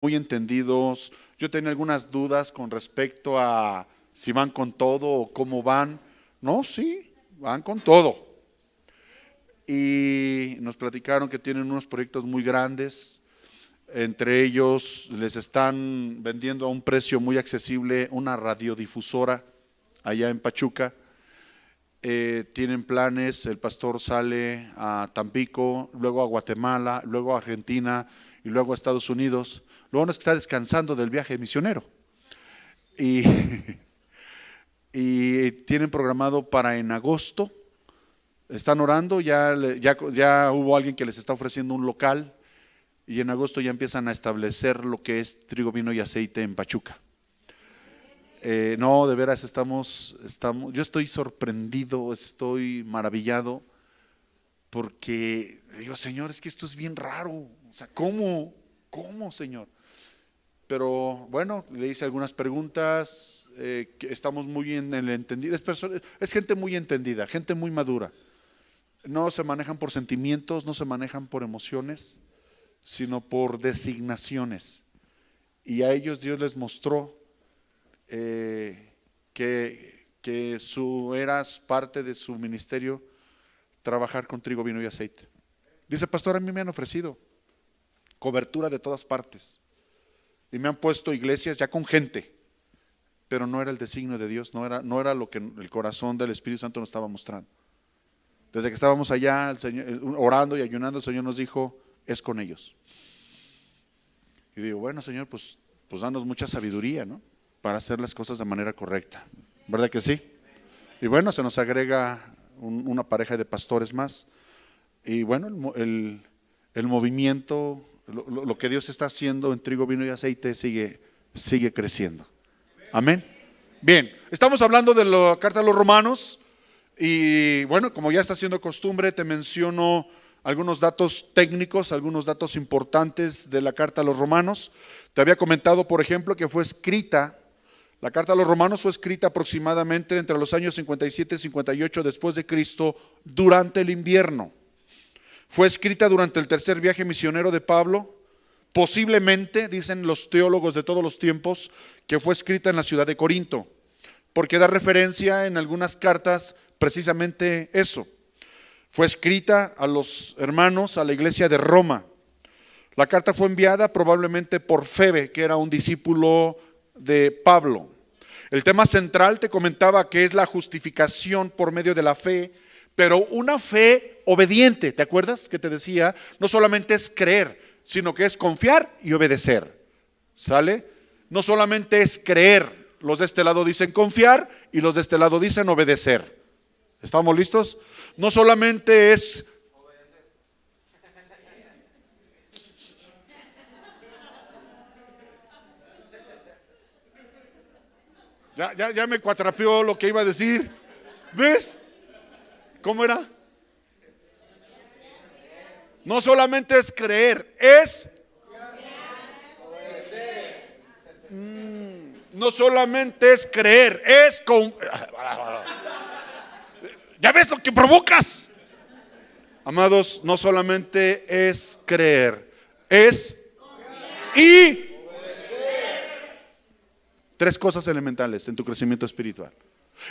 muy entendidos. Yo tenía algunas dudas con respecto a si van con todo o cómo van. No, sí, van con todo. Y nos platicaron que tienen unos proyectos muy grandes. Entre ellos les están vendiendo a un precio muy accesible una radiodifusora allá en Pachuca. Tienen planes, el pastor sale a Tampico, luego a Guatemala, luego a Argentina y luego a Estados Unidos. Lo bueno es que está descansando del viaje misionero. Y, y tienen programado para en agosto. Están orando, ya hubo alguien que les está ofreciendo un local y en agosto ya empiezan a establecer lo que es trigo, vino y aceite en Pachuca. No, de veras estamos, yo estoy sorprendido, estoy maravillado, porque digo, Señor, es que esto es bien raro. O sea, ¿cómo, Señor? Pero bueno, le hice algunas preguntas, estamos muy en el entendido. Es gente muy entendida, gente muy madura. No se manejan por sentimientos, no se manejan por emociones, sino por designaciones. Y a ellos Dios les mostró que eras parte de su ministerio, trabajar con trigo, vino y aceite. Dice, pastor, a mí me han ofrecido cobertura de todas partes y me han puesto iglesias ya con gente, pero no era el designio de Dios, no era lo que el corazón del Espíritu Santo nos estaba mostrando. Desde que estábamos allá el Señor, orando y ayunando, el Señor nos dijo, es con ellos. Y digo, bueno, Señor, pues danos mucha sabiduría, ¿no?, para hacer las cosas de manera correcta, ¿verdad que sí? Y bueno, se nos agrega una pareja de pastores más. Y bueno, el movimiento, lo que Dios está haciendo en trigo, vino y aceite sigue creciendo. Amén. Bien, estamos hablando de la carta a los Romanos. Y bueno, como ya está siendo costumbre, te menciono algunos datos técnicos, algunos datos importantes de la carta a los Romanos. Te había comentado, por ejemplo, que la carta a los Romanos fue escrita aproximadamente entre los años 57 y 58 después de Cristo, durante el invierno. Fue escrita durante el tercer viaje misionero de Pablo. Posiblemente, dicen los teólogos de todos los tiempos, que fue escrita en la ciudad de Corinto, porque da referencia en algunas cartas precisamente eso. Fue escrita a los hermanos, a la iglesia de Roma. La carta fue enviada probablemente por Febe, que era un discípulo de Pablo. El tema central, te comentaba, que es la justificación por medio de la fe, pero una fe obediente. ¿Te acuerdas que te decía? No solamente es creer, sino que es confiar y obedecer. ¿Sale? No solamente es creer. Los de este lado dicen confiar y los de este lado dicen obedecer. ¿Estamos listos? No solamente es Ya me cuatrapeó lo que iba a decir. ¿Ves? ¿Cómo era? No solamente es creer, es no solamente es creer, es con. ¿Ya ves lo que provocas? Amados, no solamente es creer, es y tres cosas elementales en tu crecimiento espiritual.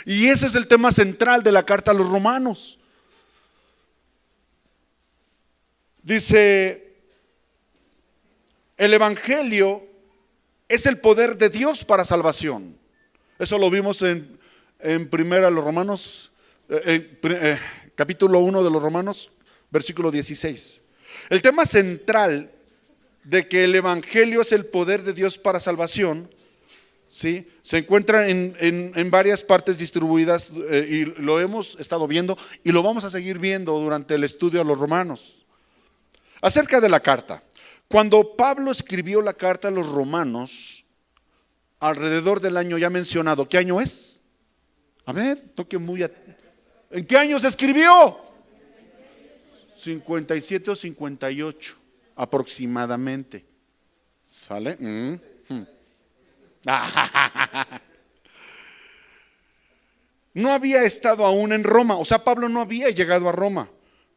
Y ese es el tema central de la carta a los Romanos. Dice, el evangelio es el poder de Dios para salvación. Eso lo vimos en primera los Romanos, capítulo 1 de los Romanos, versículo 16. El tema central de que el evangelio es el poder de Dios para salvación, ¿sí?, se encuentra en varias partes distribuidas, y lo hemos estado viendo y lo vamos a seguir viendo durante el estudio a los Romanos. Acerca de la carta, cuando Pablo escribió la carta a los Romanos, alrededor del año ya mencionado, ¿qué año es? A ver, toque muy ¿en qué año se escribió? 57 o 58 aproximadamente. ¿Sale? No había estado aún en Roma, o sea, Pablo no había llegado a Roma.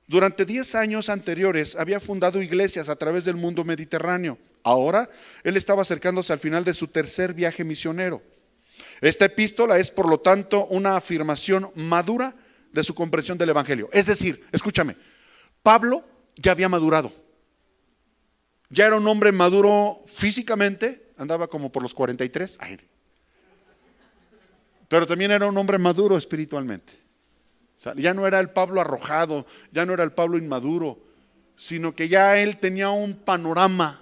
Durante 10 años anteriores había fundado iglesias a través del mundo mediterráneo. Ahora él estaba acercándose al final de su tercer viaje misionero. Esta epístola es, por lo tanto, una afirmación madura de su comprensión del Evangelio. Es decir, escúchame, Pablo ya había madurado. Ya era un hombre maduro físicamente, andaba como por los 43. Pero también era un hombre maduro espiritualmente. O sea, ya no era el Pablo arrojado, ya no era el Pablo inmaduro, sino que ya él tenía un panorama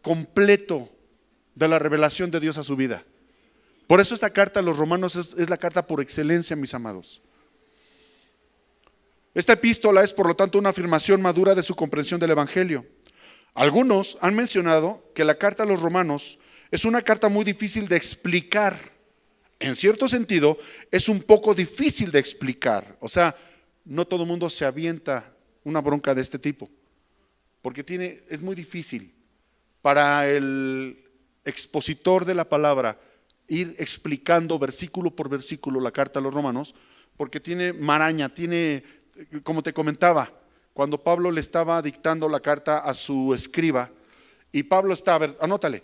completo de la revelación de Dios a su vida. Por eso esta carta a los romanos es la carta por excelencia, mis amados. Esta epístola es, por lo tanto, una afirmación madura de su comprensión del Evangelio. Algunos han mencionado que la carta a los romanos es una carta muy difícil de explicar. En cierto sentido, es un poco difícil de explicar. O sea, no todo el mundo se avienta una bronca de este tipo, porque es muy difícil para el expositor de la palabra ir explicando versículo por versículo la carta a los romanos, porque tiene maraña, como te comentaba, cuando Pablo le estaba dictando la carta a su escriba, y Pablo está, a ver, anótale,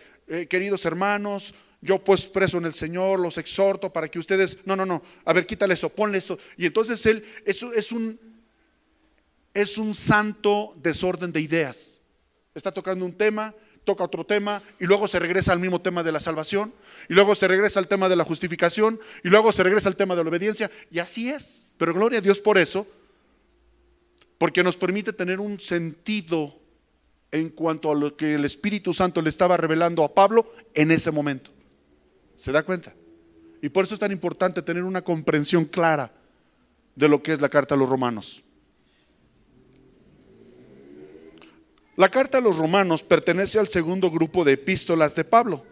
queridos hermanos, yo pues preso en el Señor, los exhorto para que ustedes, no, a ver, quítale eso, ponle eso. Y entonces él es un santo desorden de ideas. Está tocando un tema, toca otro tema, y luego se regresa al mismo tema de la salvación, y luego se regresa al tema de la justificación, y luego se regresa al tema de la obediencia, y así es. Pero gloria a Dios por eso, porque nos permite tener un sentido en cuanto a lo que el Espíritu Santo le estaba revelando a Pablo en ese momento. ¿Se da cuenta? Y por eso es tan importante tener una comprensión clara de lo que es la carta a los romanos. La carta a los romanos pertenece al segundo grupo de epístolas de Pablo,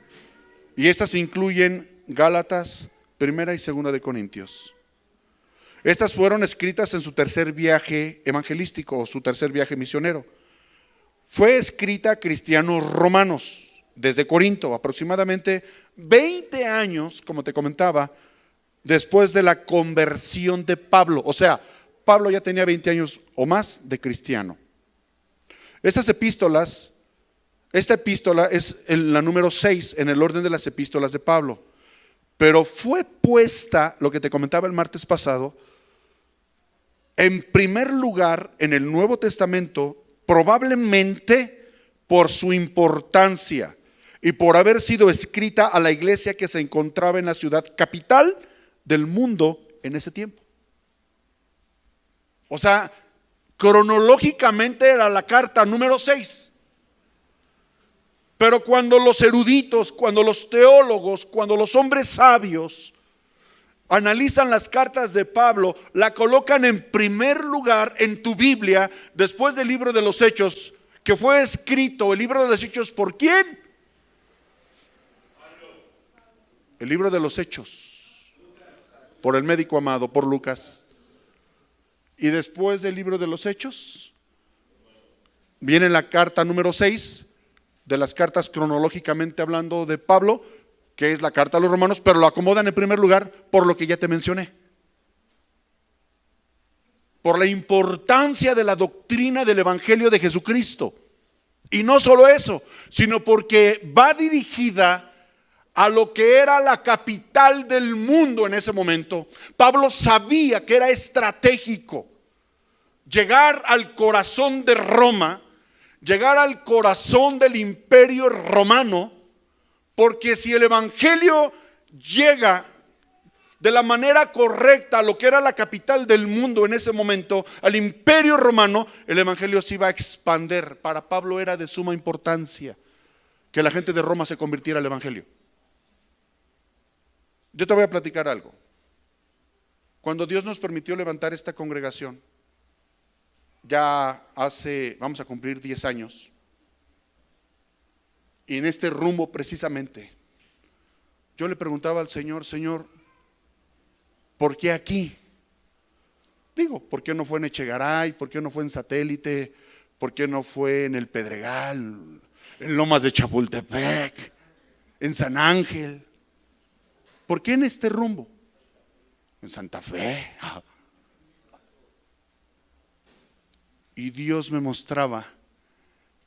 y estas incluyen Gálatas, Primera y Segunda de Corintios. Estas fueron escritas en su tercer viaje evangelístico o su tercer viaje misionero. Fue escrita a cristianos romanos desde Corinto, aproximadamente 20 años, como te comentaba, después de la conversión de Pablo. O sea, Pablo ya tenía 20 años o más de cristiano. Esta epístola es la número 6 en el orden de las epístolas de Pablo, pero fue puesta, lo que te comentaba el martes pasado, en primer lugar en el Nuevo Testamento, probablemente por su importancia y por haber sido escrita a la iglesia que se encontraba en la ciudad capital del mundo en ese tiempo. O sea, cronológicamente era la carta número 6. Pero cuando los eruditos, cuando los teólogos, cuando los hombres sabios analizan las cartas de Pablo, la colocan en primer lugar en tu Biblia, después del libro de los Hechos, que fue escrito, el libro de los Hechos, ¿por quién? El libro de los Hechos, por el médico amado, por Lucas. Y después del libro de los Hechos, viene la carta número 6 de las cartas cronológicamente hablando de Pablo, que es la carta a los romanos, pero lo acomodan en primer lugar por lo que ya te mencioné. Por la importancia de la doctrina del Evangelio de Jesucristo. Y no solo eso, sino porque va dirigida a lo que era la capital del mundo en ese momento. Pablo sabía que era estratégico llegar al corazón de Roma, llegar al corazón del imperio romano, porque si el Evangelio llega de la manera correcta a lo que era la capital del mundo en ese momento, al imperio romano, el Evangelio se iba a expandir. Para Pablo era de suma importancia que la gente de Roma se convirtiera al Evangelio. Yo te voy a platicar algo. Cuando Dios nos permitió levantar esta congregación, ya vamos a cumplir 10 años, y en este rumbo precisamente, yo le preguntaba al Señor, Señor, ¿por qué aquí? Digo, ¿por qué no fue en Echegaray? ¿Por qué no fue en Satélite? ¿Por qué no fue en El Pedregal? En Lomas de Chapultepec, en San Ángel. ¿Por qué en este rumbo? En Santa Fe. Y Dios me mostraba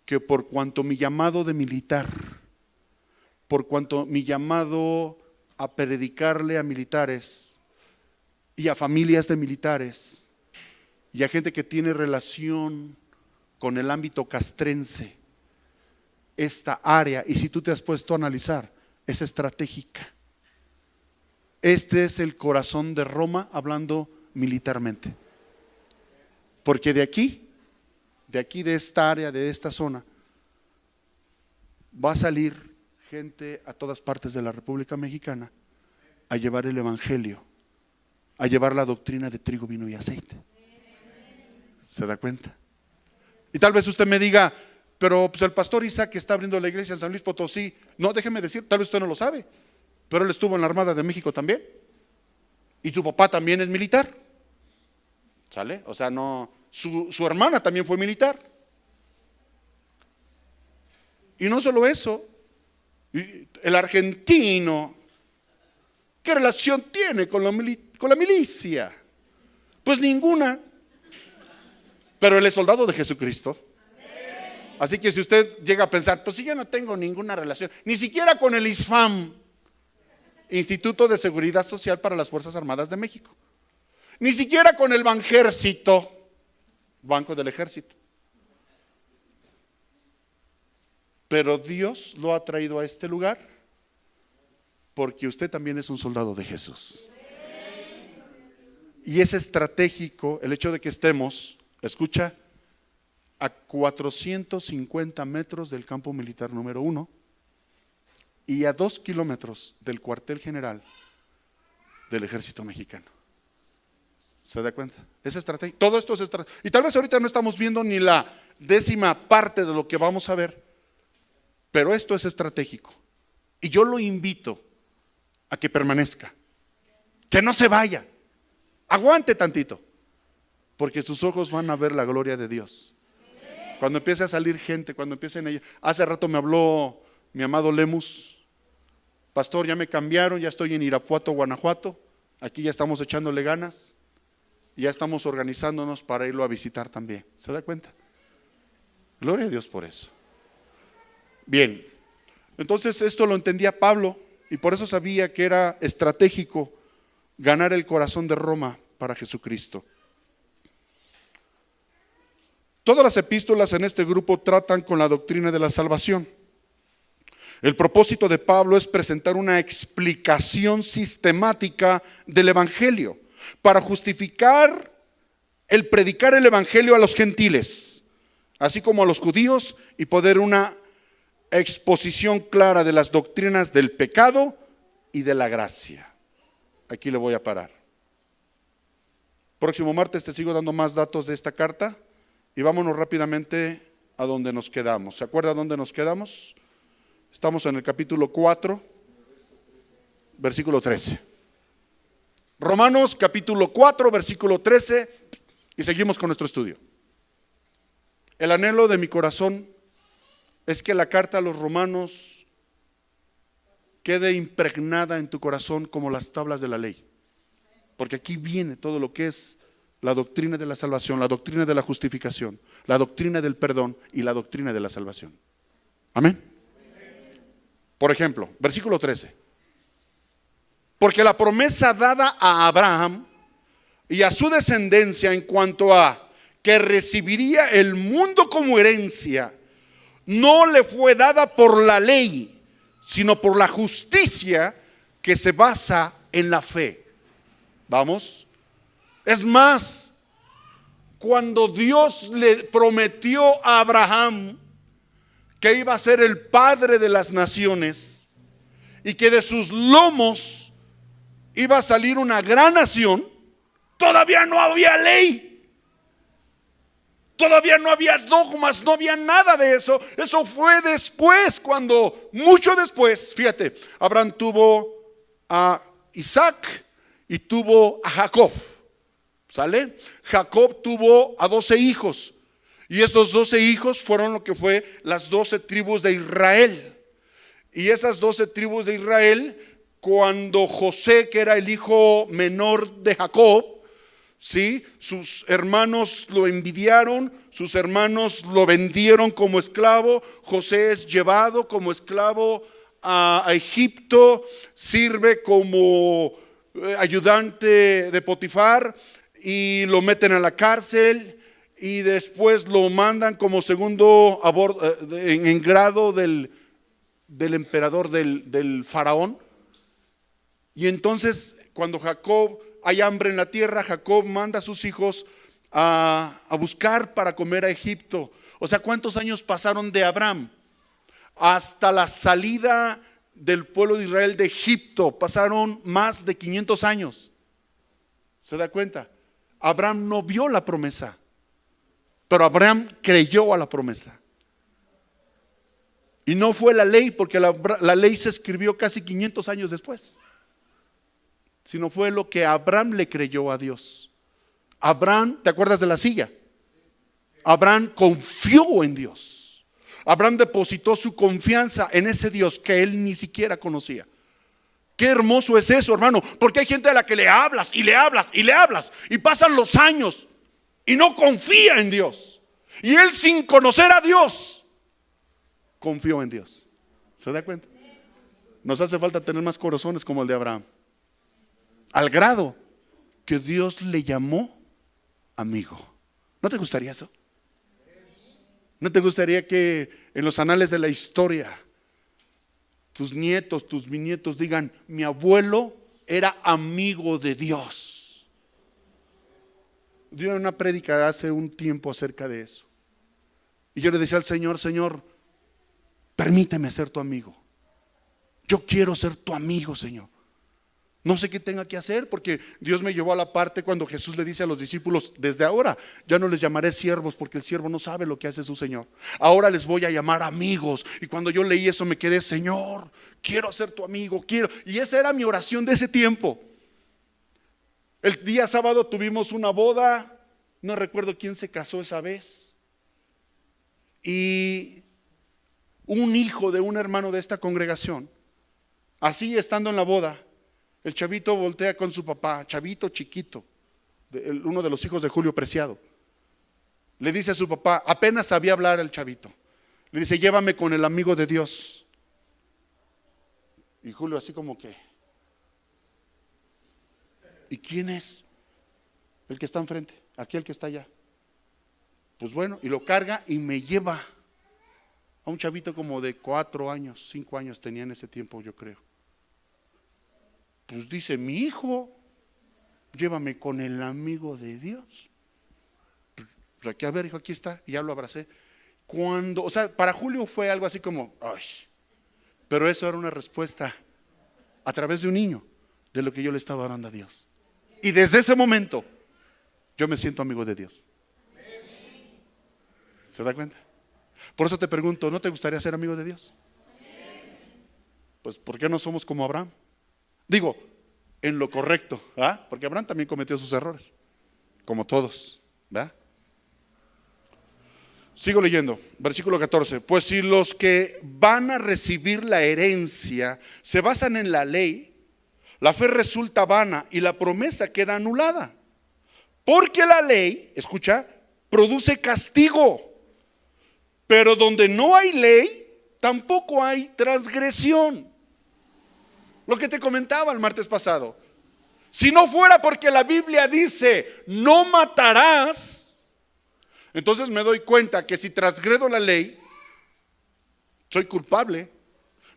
que por cuanto mi llamado de militar, por cuanto mi llamado a predicarle a militares y a familias de militares y a gente que tiene relación con el ámbito castrense, esta área, y si tú te has puesto a analizar, es estratégica. Este es el corazón de Roma hablando militarmente. Porque de aquí, de esta área, de esta zona, va a salir gente a todas partes de la República Mexicana a llevar el evangelio, a llevar la doctrina de trigo, vino y aceite. ¿Se da cuenta? Y tal vez usted me diga, pero pues el pastor Isaac está abriendo la iglesia en San Luis Potosí. No, déjeme decir, tal vez usted no lo sabe, pero él estuvo en la Armada de México también. Y su papá también es militar. ¿Sale? O sea, no, su hermana también fue militar. Y no solo eso, el argentino, ¿qué relación tiene con la milicia? Pues ninguna. Pero él es soldado de Jesucristo. Así que si usted llega a pensar, pues si yo no tengo ninguna relación, ni siquiera con el ISFAM, Instituto de Seguridad Social para las Fuerzas Armadas de México, ni siquiera con el Banjército, Banco del Ejército. Pero Dios lo ha traído a este lugar porque usted también es un soldado de Jesús. Y es estratégico el hecho de que estemos, escucha, a 450 metros del campo militar número 1 y a 2 kilómetros del cuartel general del ejército mexicano. ¿Se da cuenta? Es estratégico. Todo esto es estratégico. Y tal vez ahorita no estamos viendo ni la 10ª parte de lo que vamos a ver, pero esto es estratégico. Y yo lo invito a que permanezca, que no se vaya, aguante tantito, porque sus ojos van a ver la gloria de Dios. Cuando empiece a salir gente, cuando empiecen ellos. Hace rato me habló mi amado Lemus, pastor, ya me cambiaron, ya estoy en Irapuato, Guanajuato, aquí ya estamos echándole ganas, ya estamos organizándonos para irlo a visitar también. ¿Se da cuenta? Gloria a Dios por eso. Bien, entonces esto lo entendía Pablo y por eso sabía que era estratégico ganar el corazón de Roma para Jesucristo. Todas las epístolas en este grupo tratan con la doctrina de la salvación. El propósito de Pablo es presentar una explicación sistemática del evangelio para justificar el predicar el evangelio a los gentiles, así como a los judíos, y poder una exposición clara de las doctrinas del pecado y de la gracia. Aquí le voy a parar. Próximo martes te sigo dando más datos de esta carta. Y vámonos rápidamente a donde nos quedamos. ¿Se acuerda dónde nos quedamos? Estamos en el capítulo 4, versículo 13. Romanos capítulo 4, versículo 13, y seguimos con nuestro estudio. El anhelo de mi corazón es que la carta a los romanos quede impregnada en tu corazón como las tablas de la ley. Porque aquí viene todo lo que es la doctrina de la salvación, la doctrina de la justificación, la doctrina del perdón y la doctrina de la salvación. Amén. Por ejemplo, versículo 13. Porque la promesa dada a Abraham y a su descendencia en cuanto a que recibiría el mundo como herencia, no le fue dada por la ley, sino por la justicia que se basa en la fe. Vamos. Es más, cuando Dios le prometió a Abraham que iba a ser el padre de las naciones y que de sus lomos iba a salir una gran nación, todavía no había ley, todavía no había dogmas, no había nada de eso. Eso fue después, cuando, mucho después, fíjate, Abraham tuvo a Isaac y tuvo a Jacob. ¿Sale? Jacob tuvo a 12 hijos y estos 12 hijos fueron lo que fue las 12 tribus de Israel. Y esas 12 tribus de Israel, cuando José, que era el hijo menor de Jacob, ¿sí? Sus hermanos lo envidiaron, sus hermanos lo vendieron como esclavo. José es llevado como esclavo a Egipto, sirve como ayudante de Potifar y lo meten a la cárcel y después lo mandan como segundo en grado del emperador, del faraón. Y entonces cuando Jacob, hay hambre en la tierra, Jacob manda a sus hijos a buscar para comer a Egipto. O sea, ¿cuántos años pasaron de Abraham hasta la salida del pueblo de Israel de Egipto? Pasaron más de 500 años. ¿Se da cuenta? Abraham no vio la promesa, pero Abraham creyó a la promesa. Y no fue la ley, porque la ley se escribió casi 500 años después, sino fue lo que Abraham le creyó a Dios. Abraham, ¿te acuerdas de la silla? Abraham confió en Dios. Abraham depositó su confianza en ese Dios que él ni siquiera conocía. Qué hermoso es eso, hermano, porque hay gente a la que le hablas y le hablas y le hablas y pasan los años y no confía en Dios. Y él, sin conocer a Dios, confió en Dios. ¿Se da cuenta? Nos hace falta tener más corazones como el de Abraham, al grado que Dios le llamó amigo. ¿No te gustaría eso? ¿No te gustaría que en los anales de la historia tus nietos, tus bisnietos digan: mi abuelo era amigo de Dios? Dio una prédica hace un tiempo acerca de eso, y yo le decía al Señor: Señor, permíteme ser tu amigo. Yo quiero ser tu amigo, Señor. No sé qué tenga que hacer, porque Dios me llevó a la parte cuando Jesús le dice a los discípulos: desde ahora ya no les llamaré siervos, porque el siervo no sabe lo que hace su Señor. Ahora les voy a llamar amigos. Y cuando yo leí eso me quedé: Señor, quiero ser tu amigo, quiero. Y esa era mi oración de ese tiempo. El día sábado tuvimos una boda, no recuerdo quién se casó esa vez, y un hijo de un hermano de esta congregación, así estando en la boda, el chavito voltea con su papá, chavito chiquito, uno de los hijos de Julio Preciado. Le dice a su papá, apenas sabía hablar el chavito, le dice: llévame con el amigo de Dios. Y Julio así como que: ¿y quién es? El que está enfrente, aquel que está allá. Pues bueno, y lo carga y me lleva a un chavito como de 4 años, 5 años tenía en ese tiempo, yo creo. Pues dice: mi hijo, llévame con el amigo de Dios. Pues aquí, a ver, hijo, aquí está. Y ya lo abracé. O sea, para Julio fue algo así como: ay. Pero eso era una respuesta a través de un niño de lo que yo le estaba orando a Dios. Y desde ese momento yo me siento amigo de Dios. ¿Se da cuenta? Por eso te pregunto, ¿no te gustaría ser amigo de Dios? Pues ¿por qué no somos como Abraham? Digo, en lo correcto, ¿verdad? Porque Abraham también cometió sus errores, como todos, ¿verdad? Sigo leyendo, versículo 14. Pues si los que van a recibir la herencia se basan en la ley, la fe resulta vana y la promesa queda anulada. Porque la ley, escucha, produce castigo. Pero donde no hay ley, tampoco hay transgresión. Lo que te comentaba el martes pasado. Si no fuera porque la Biblia dice: no matarás, entonces me doy cuenta que si transgredo la ley, soy culpable.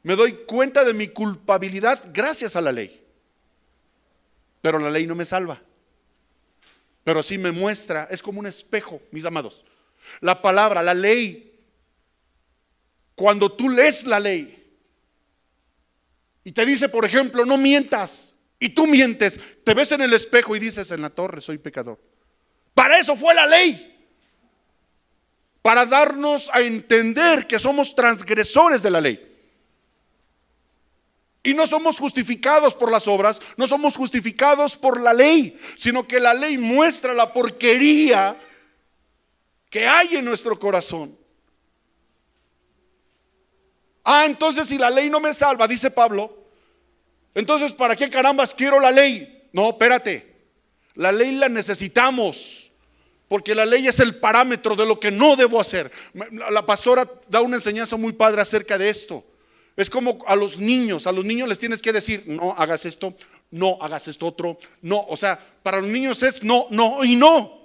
Me doy cuenta de mi culpabilidad gracias a la ley. Pero la ley no me salva. Pero sí me muestra, es como un espejo, mis amados. La palabra, la ley, cuando tú lees la ley y te dice, por ejemplo, no mientas, y tú mientes, te ves en el espejo y dices: en la torre soy pecador. Para eso fue la ley, para darnos a entender que somos transgresores de la ley. Y no somos justificados por las obras, no somos justificados por la ley, sino que la ley muestra la porquería que hay en nuestro corazón. Entonces si la ley no me salva, dice Pablo, entonces ¿para qué carambas quiero la ley? No, espérate. La ley la necesitamos, porque la ley es el parámetro de lo que no debo hacer. La pastora da una enseñanza muy padre acerca de esto. Es como a los niños les tienes que decir, no hagas esto, no hagas esto otro, no, o sea, para los niños es no, no y no.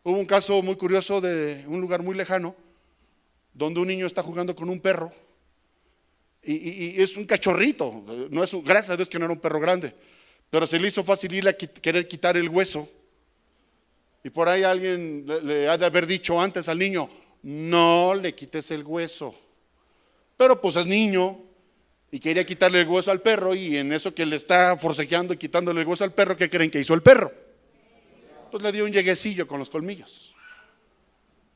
Hubo un caso muy curioso de un lugar muy lejano, donde un niño está jugando con un perro, y es un cachorrito, no es gracias a Dios que no era un perro grande, pero se le hizo fácil irle a querer quitar el hueso. Y por ahí alguien le ha de haber dicho antes al niño, no le quites el hueso. Pero pues es niño y quería quitarle el hueso al perro, y en eso que le está forcejeando y quitándole el hueso al perro, ¿qué creen que hizo el perro? Pues le dio un lleguecillo con los colmillos.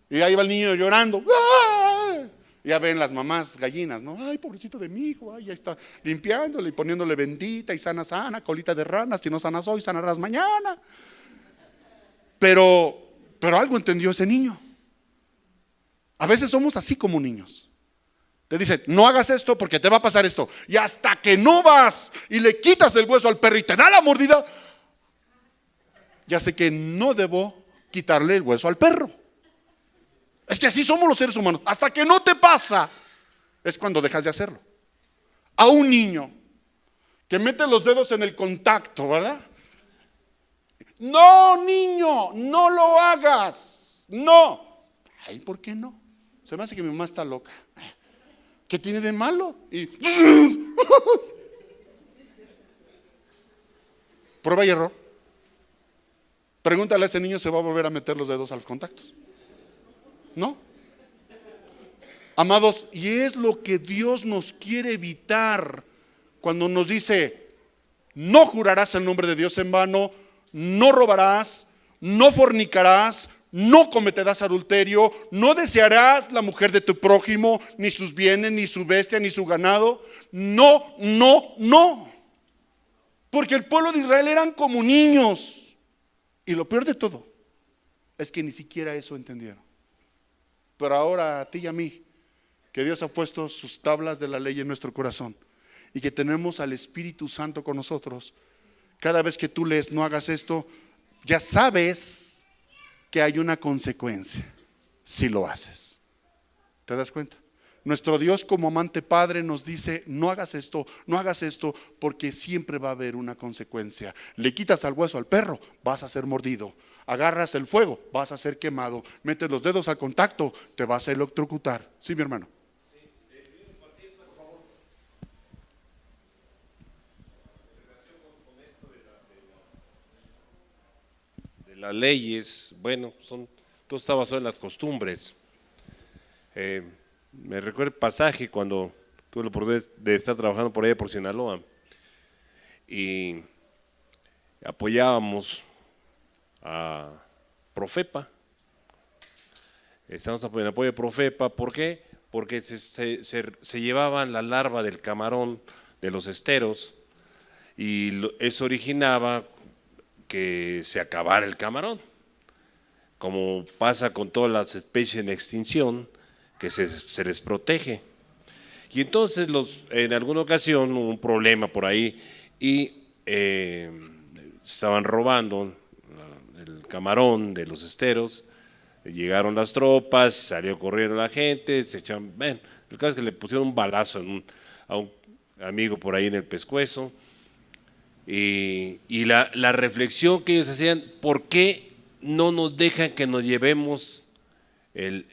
Y ahí va el niño llorando. ¡Ah! Ya ven las mamás gallinas, ¿no? Ay, pobrecito de mi hijo, ay, ya está limpiándole y poniéndole bendita y sana, sana, colita de rana, si no sanas hoy, sanarás mañana. Pero algo entendió ese niño. A veces somos así como niños. Te dicen, no hagas esto porque te va a pasar esto. Y hasta que no vas y le quitas el hueso al perro y te da la mordida, ya sé que no debo quitarle el hueso al perro. Es que así somos los seres humanos. Hasta que no te pasa, es cuando dejas de hacerlo. A un niño que mete los dedos en el contacto, ¿verdad? No, niño, no lo hagas. No. Ay, ¿por qué no? Se me hace que mi mamá está loca. ¿Qué tiene de malo? Y prueba y error. Pregúntale a ese niño, ¿se va a volver a meter los dedos a los contactos? ¿No? Amados, y es lo que Dios nos quiere evitar cuando nos dice, no jurarás el nombre de Dios en vano, no robarás, no fornicarás, no cometerás adulterio, no desearás la mujer de tu prójimo, ni sus bienes, ni su bestia, ni su ganado. No, no, no. Porque el pueblo de Israel eran como niños. Y lo peor de todo es que ni siquiera eso entendieron. Pero ahora a ti y a mí, que Dios ha puesto sus tablas de la ley en nuestro corazón y que tenemos al Espíritu Santo con nosotros, cada vez que tú lees no hagas esto, ya sabes que hay una consecuencia si lo haces. ¿Te das cuenta? Nuestro Dios como amante padre nos dice, no hagas esto, porque siempre va a haber una consecuencia. Le quitas al hueso al perro, vas a ser mordido. Agarras el fuego, vas a ser quemado. Metes los dedos al contacto, te vas a electrocutar. ¿Sí, mi hermano? De las leyes, bueno, todo está basado en las costumbres. Me recuerda el pasaje cuando tuve la oportunidad de estar trabajando por allá por Sinaloa y apoyábamos a Profepa. Estamos en apoyo de Profepa, ¿por qué? Porque se llevaban la larva del camarón de los esteros y eso originaba que se acabara el camarón, como pasa con todas las especies en extinción, que se les protege. Y entonces en alguna ocasión hubo un problema por ahí y estaban robando el camarón de los esteros. Llegaron las tropas, salió corriendo la gente, se echaron, bueno, el caso es que le pusieron un balazo a un amigo por ahí en el pescuezo. Y la reflexión que ellos hacían, ¿por qué no nos dejan que nos llevemos el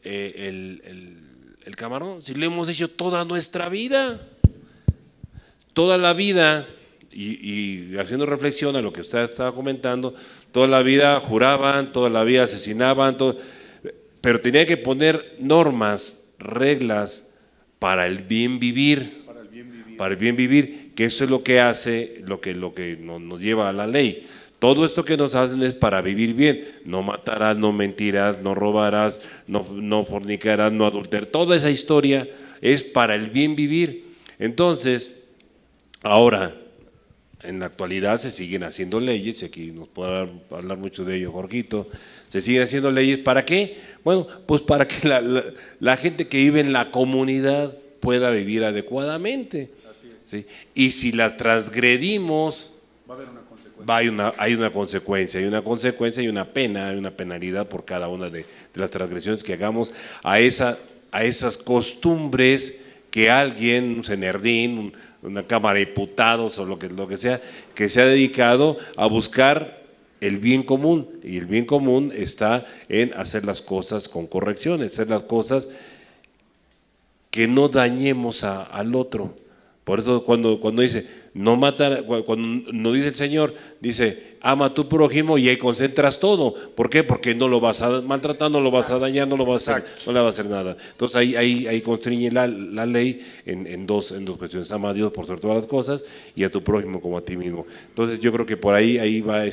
camarón? Si lo hemos hecho toda nuestra vida, toda la vida, y haciendo reflexión a lo que usted estaba comentando, toda la vida juraban, toda la vida asesinaban, pero tenía que poner normas, reglas para el bien vivir, para el bien vivir, que eso es lo que hace, lo que nos lleva a la ley. Todo esto que nos hacen es para vivir bien. No matarás, no mentirás, no robarás, no fornicarás, no adulterarás. Toda esa historia es para el bien vivir. Entonces, ahora, en la actualidad se siguen haciendo leyes, y aquí nos puede hablar mucho de ello Jorgito. Se siguen haciendo leyes, ¿para qué? Bueno, pues para que la gente que vive en la comunidad pueda vivir adecuadamente. ¿Sí? Y si la transgredimos, hay una consecuencia, y una pena, hay una penalidad por cada una de las transgresiones que hagamos a esas costumbres que alguien, un senerdín, una Cámara de Diputados o lo que sea, que se ha dedicado a buscar el bien común, y el bien común está en hacer las cosas con corrección, hacer las cosas que no dañemos al otro. Por eso cuando dice, no matar, cuando no dice el Señor, dice, ama a tu prójimo, y ahí concentras todo. ¿Por qué? Porque no lo vas a maltratar, no lo vas a dañar, no le va a hacer nada. Entonces ahí constriñe la ley en dos cuestiones: ama a Dios por sobre todas las cosas y a tu prójimo como a ti mismo. Entonces yo creo que por ahí va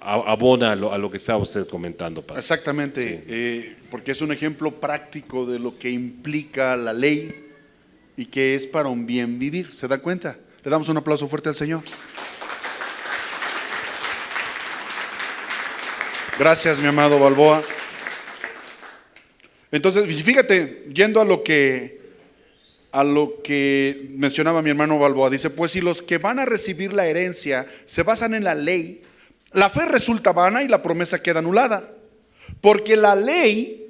abona a lo que estaba usted comentando, pastor. Exactamente, sí. Porque es un ejemplo práctico de lo que implica la ley y que es para un bien vivir. ¿Se da cuenta? Le damos un aplauso fuerte al Señor. Gracias, mi amado Balboa. Entonces, fíjate, yendo a lo que mencionaba mi hermano Balboa, dice, pues si los que van a recibir la herencia se basan en la ley, la fe resulta vana y la promesa queda anulada. Porque la ley,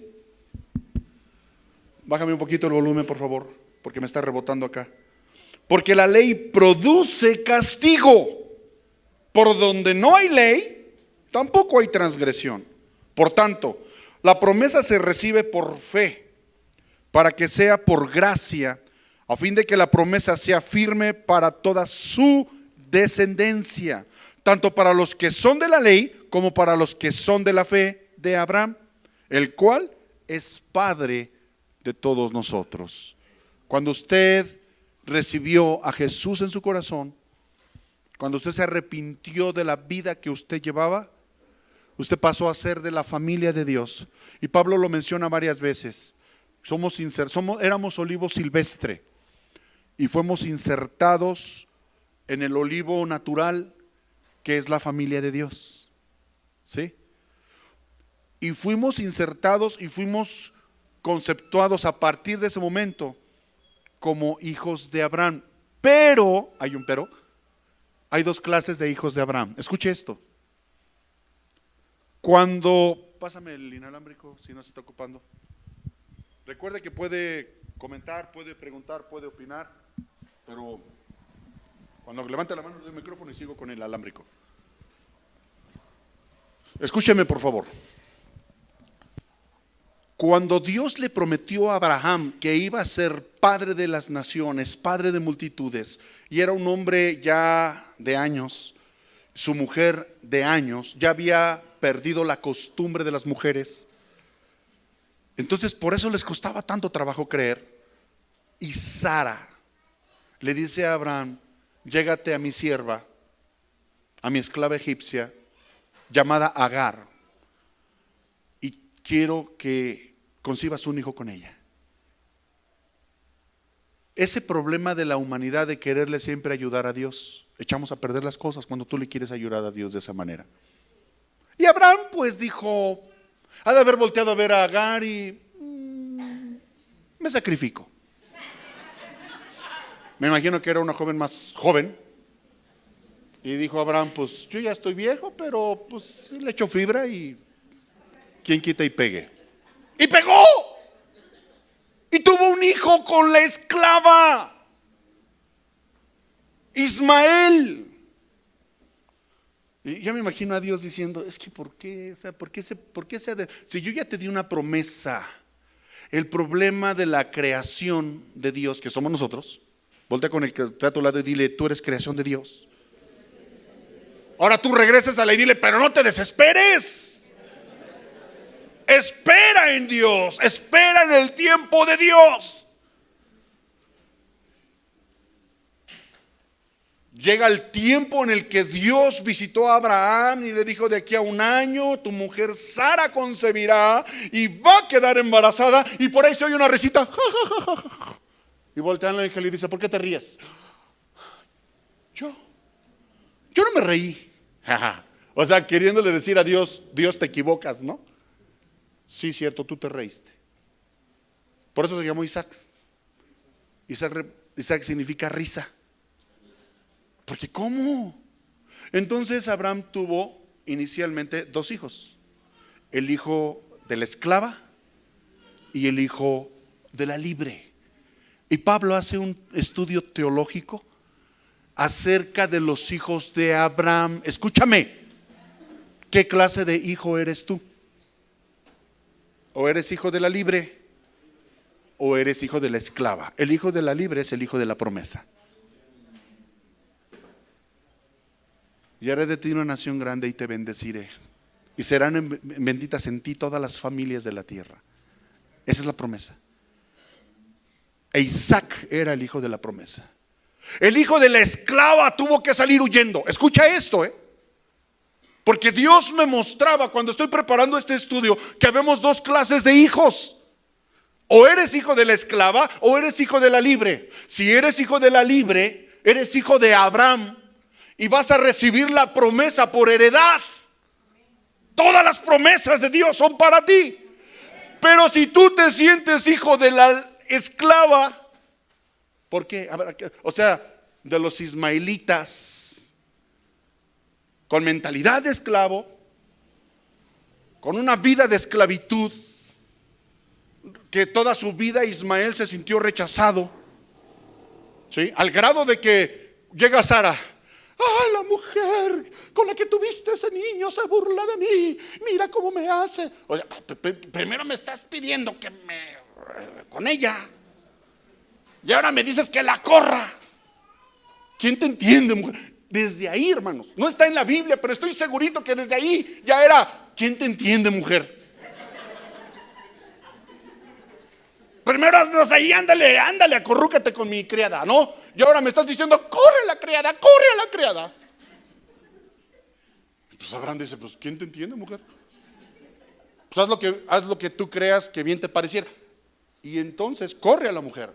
bájame un poquito el volumen, por favor, porque me está rebotando acá. Porque la ley produce castigo. Por donde no hay ley, tampoco hay transgresión. Por tanto, la promesa se recibe por fe, para que sea por gracia, a fin de que la promesa sea firme para toda su descendencia, tanto para los que son de la ley como para los que son de la fe de Abraham, el cual es Padre de todos nosotros. Cuando usted recibió a Jesús en su corazón, cuando usted se arrepintió de la vida que usted llevaba, usted pasó a ser de la familia de Dios. Y Pablo lo menciona varias veces. Éramos olivo silvestre y fuimos insertados en el olivo natural, que es la familia de Dios. ¿Sí? Y fuimos insertados y fuimos conceptuados a partir de ese momento como hijos de Abraham. Pero, hay dos clases de hijos de Abraham. Escuche esto. Pásame el inalámbrico si no se está ocupando. Recuerde que puede comentar, puede preguntar, puede opinar, pero cuando levante la mano del micrófono y sigo con el alámbrico. Escúcheme, por favor. Cuando Dios le prometió a Abraham que iba a ser padre de las naciones, padre de multitudes, y era un hombre ya de años, su mujer de años, ya había perdido la costumbre de las mujeres, entonces por eso les costaba tanto trabajo creer. Y Sara le dice a Abraham, llégate a mi sierva, a mi esclava egipcia, llamada Agar, y quiero que concibas un hijo con ella. Ese problema de la humanidad de quererle siempre ayudar a Dios, echamos a perder las cosas cuando tú le quieres ayudar a Dios de esa manera. Y Abraham pues dijo, ha de haber volteado a ver a Agar y me sacrifico. Me imagino que era una joven más joven. Y dijo Abraham, pues yo ya estoy viejo, pero pues le echo fibra y quien quita y pegue. Y pegó. Y tuvo un hijo con la esclava, Ismael. Y yo me imagino a Dios diciendo, es que ¿por qué? O sea, si yo ya te di una promesa? El problema de la creación de Dios, que somos nosotros, voltea con el que está a tu lado y dile, tú eres creación de Dios. Ahora tú regreses a la y dile, pero no te desesperes. Espera en Dios, espera en el tiempo de Dios. Llega el tiempo en el que Dios visitó a Abraham y le dijo, de aquí a un año tu mujer Sara concebirá y va a quedar embarazada, y por ahí se oye una risita. Y voltea al ángel y dice, ¿por qué te ríes? Yo no me reí. O sea, queriéndole decir a Dios, Dios, te equivocas, ¿no? Sí, cierto, tú te reíste. Por eso se llamó Isaac. Isaac significa risa. Porque ¿cómo? Entonces Abraham tuvo inicialmente dos hijos: el hijo de la esclava y el hijo de la libre. Y Pablo hace un estudio teológico acerca de los hijos de Abraham. Escúchame, ¿qué clase de hijo eres tú? ¿O eres hijo de la libre o eres hijo de la esclava? El hijo de la libre es el hijo de la promesa. Y haré de ti una nación grande y te bendeciré, y serán benditas en ti todas las familias de la tierra. Esa es la promesa. E Isaac era el hijo de la promesa. El hijo de la esclava tuvo que salir huyendo. Escucha esto, porque Dios me mostraba cuando estoy preparando este estudio que habemos dos clases de hijos: o eres hijo de la esclava o eres hijo de la libre. Si eres hijo de la libre, eres hijo de Abraham y vas a recibir la promesa por heredad. Todas las promesas de Dios son para ti. Pero si tú te sientes hijo de la esclava, ¿por qué? O sea, de los ismaelitas, con mentalidad de esclavo, con una vida de esclavitud, que toda su vida Ismael se sintió rechazado, ¿sí? Al grado de que llega Sara: ¡ay, la mujer con la que tuviste ese niño se burla de mí! Mira cómo me hace. O sea, primero me estás pidiendo que con ella, y ahora me dices que la corra. ¿Quién te entiende, mujer? Desde ahí, hermanos, no está en la Biblia, pero estoy segurito que desde ahí ya era: ¿quién te entiende, mujer? Primero andas ahí, ándale, acurrúcate con mi criada, ¿no? Y ahora me estás diciendo: corre a la criada. Pues Abraham dice: pues ¿quién te entiende, mujer? Pues haz lo que tú creas que bien te pareciera. Y entonces corre a la mujer.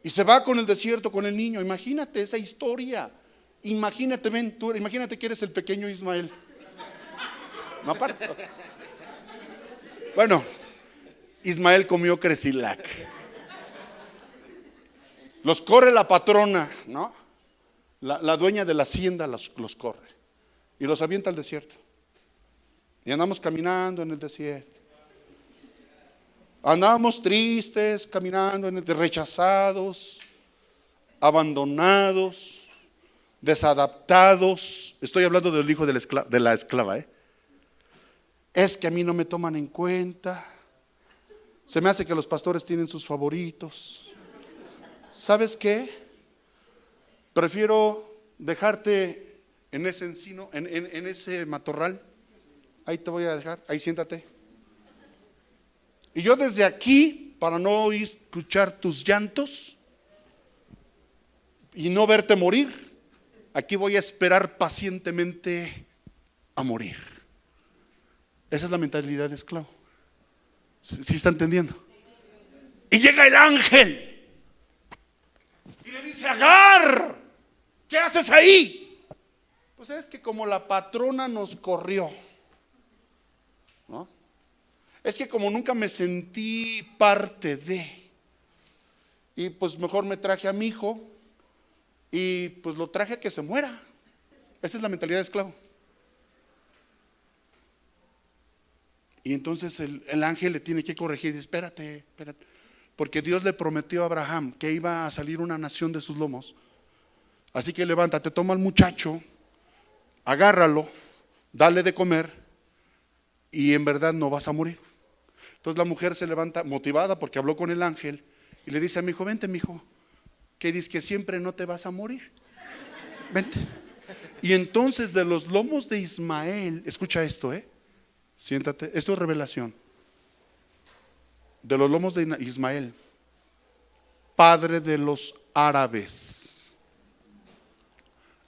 Y se va con el desierto con el niño. Imagínate esa historia. Imagínate, imagínate que eres el pequeño Ismael. No, aparte. Bueno, Ismael comió cresilac. Los corre la patrona, ¿no? La dueña de la hacienda los corre y los avienta al desierto. Y andamos caminando en el desierto. Andamos tristes, caminando rechazados, abandonados, desadaptados. Estoy hablando del hijo de la esclava, Es que a mí no me toman en cuenta. Se me hace que los pastores tienen sus favoritos. ¿Sabes qué? Prefiero dejarte en ese encino, en ese matorral. Ahí te voy a dejar, ahí siéntate. Y yo desde aquí, para no escuchar tus llantos y no verte morir, aquí voy a esperar pacientemente a morir. Esa es la mentalidad de esclavo. ¿Sí está entendiendo? Y llega el ángel y le dice: Agar, ¿qué haces ahí? Pues es que como la patrona nos corrió, ¿no? Es que como nunca me sentí parte de, y pues mejor me traje a mi hijo y pues lo traje a que se muera. Esa es la mentalidad de esclavo. Y entonces el ángel le tiene que corregir y dice: espérate, porque Dios le prometió a Abraham que iba a salir una nación de sus lomos. Así que levántate, toma al muchacho, agárralo, dale de comer y en verdad no vas a morir. Entonces la mujer se levanta motivada porque habló con el ángel y le dice a mi hijo: vente, mi hijo, que dices que siempre no te vas a morir. Vente. Y entonces de los lomos de Ismael, escucha esto, siéntate, esto es revelación. De los lomos de Ismael, padre de los árabes,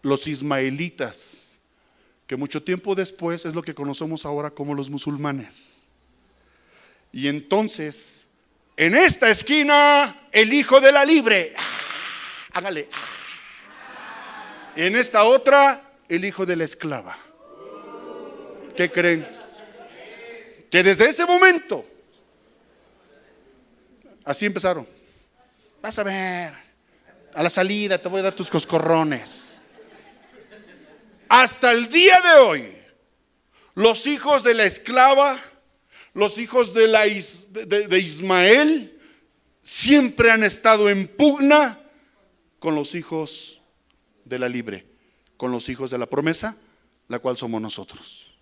los ismaelitas, que mucho tiempo después es lo que conocemos ahora como los musulmanes. Y entonces, en esta esquina, el hijo de la libre, hágale. En esta otra, el hijo de la esclava. ¿Qué creen? Que desde ese momento, así empezaron. Vas a ver, a la salida te voy a dar tus coscorrones. Hasta el día de hoy, los hijos de la esclava, los hijos de Ismael, siempre han estado en pugna con los hijos de la libre, con los hijos de la promesa, la cual somos nosotros.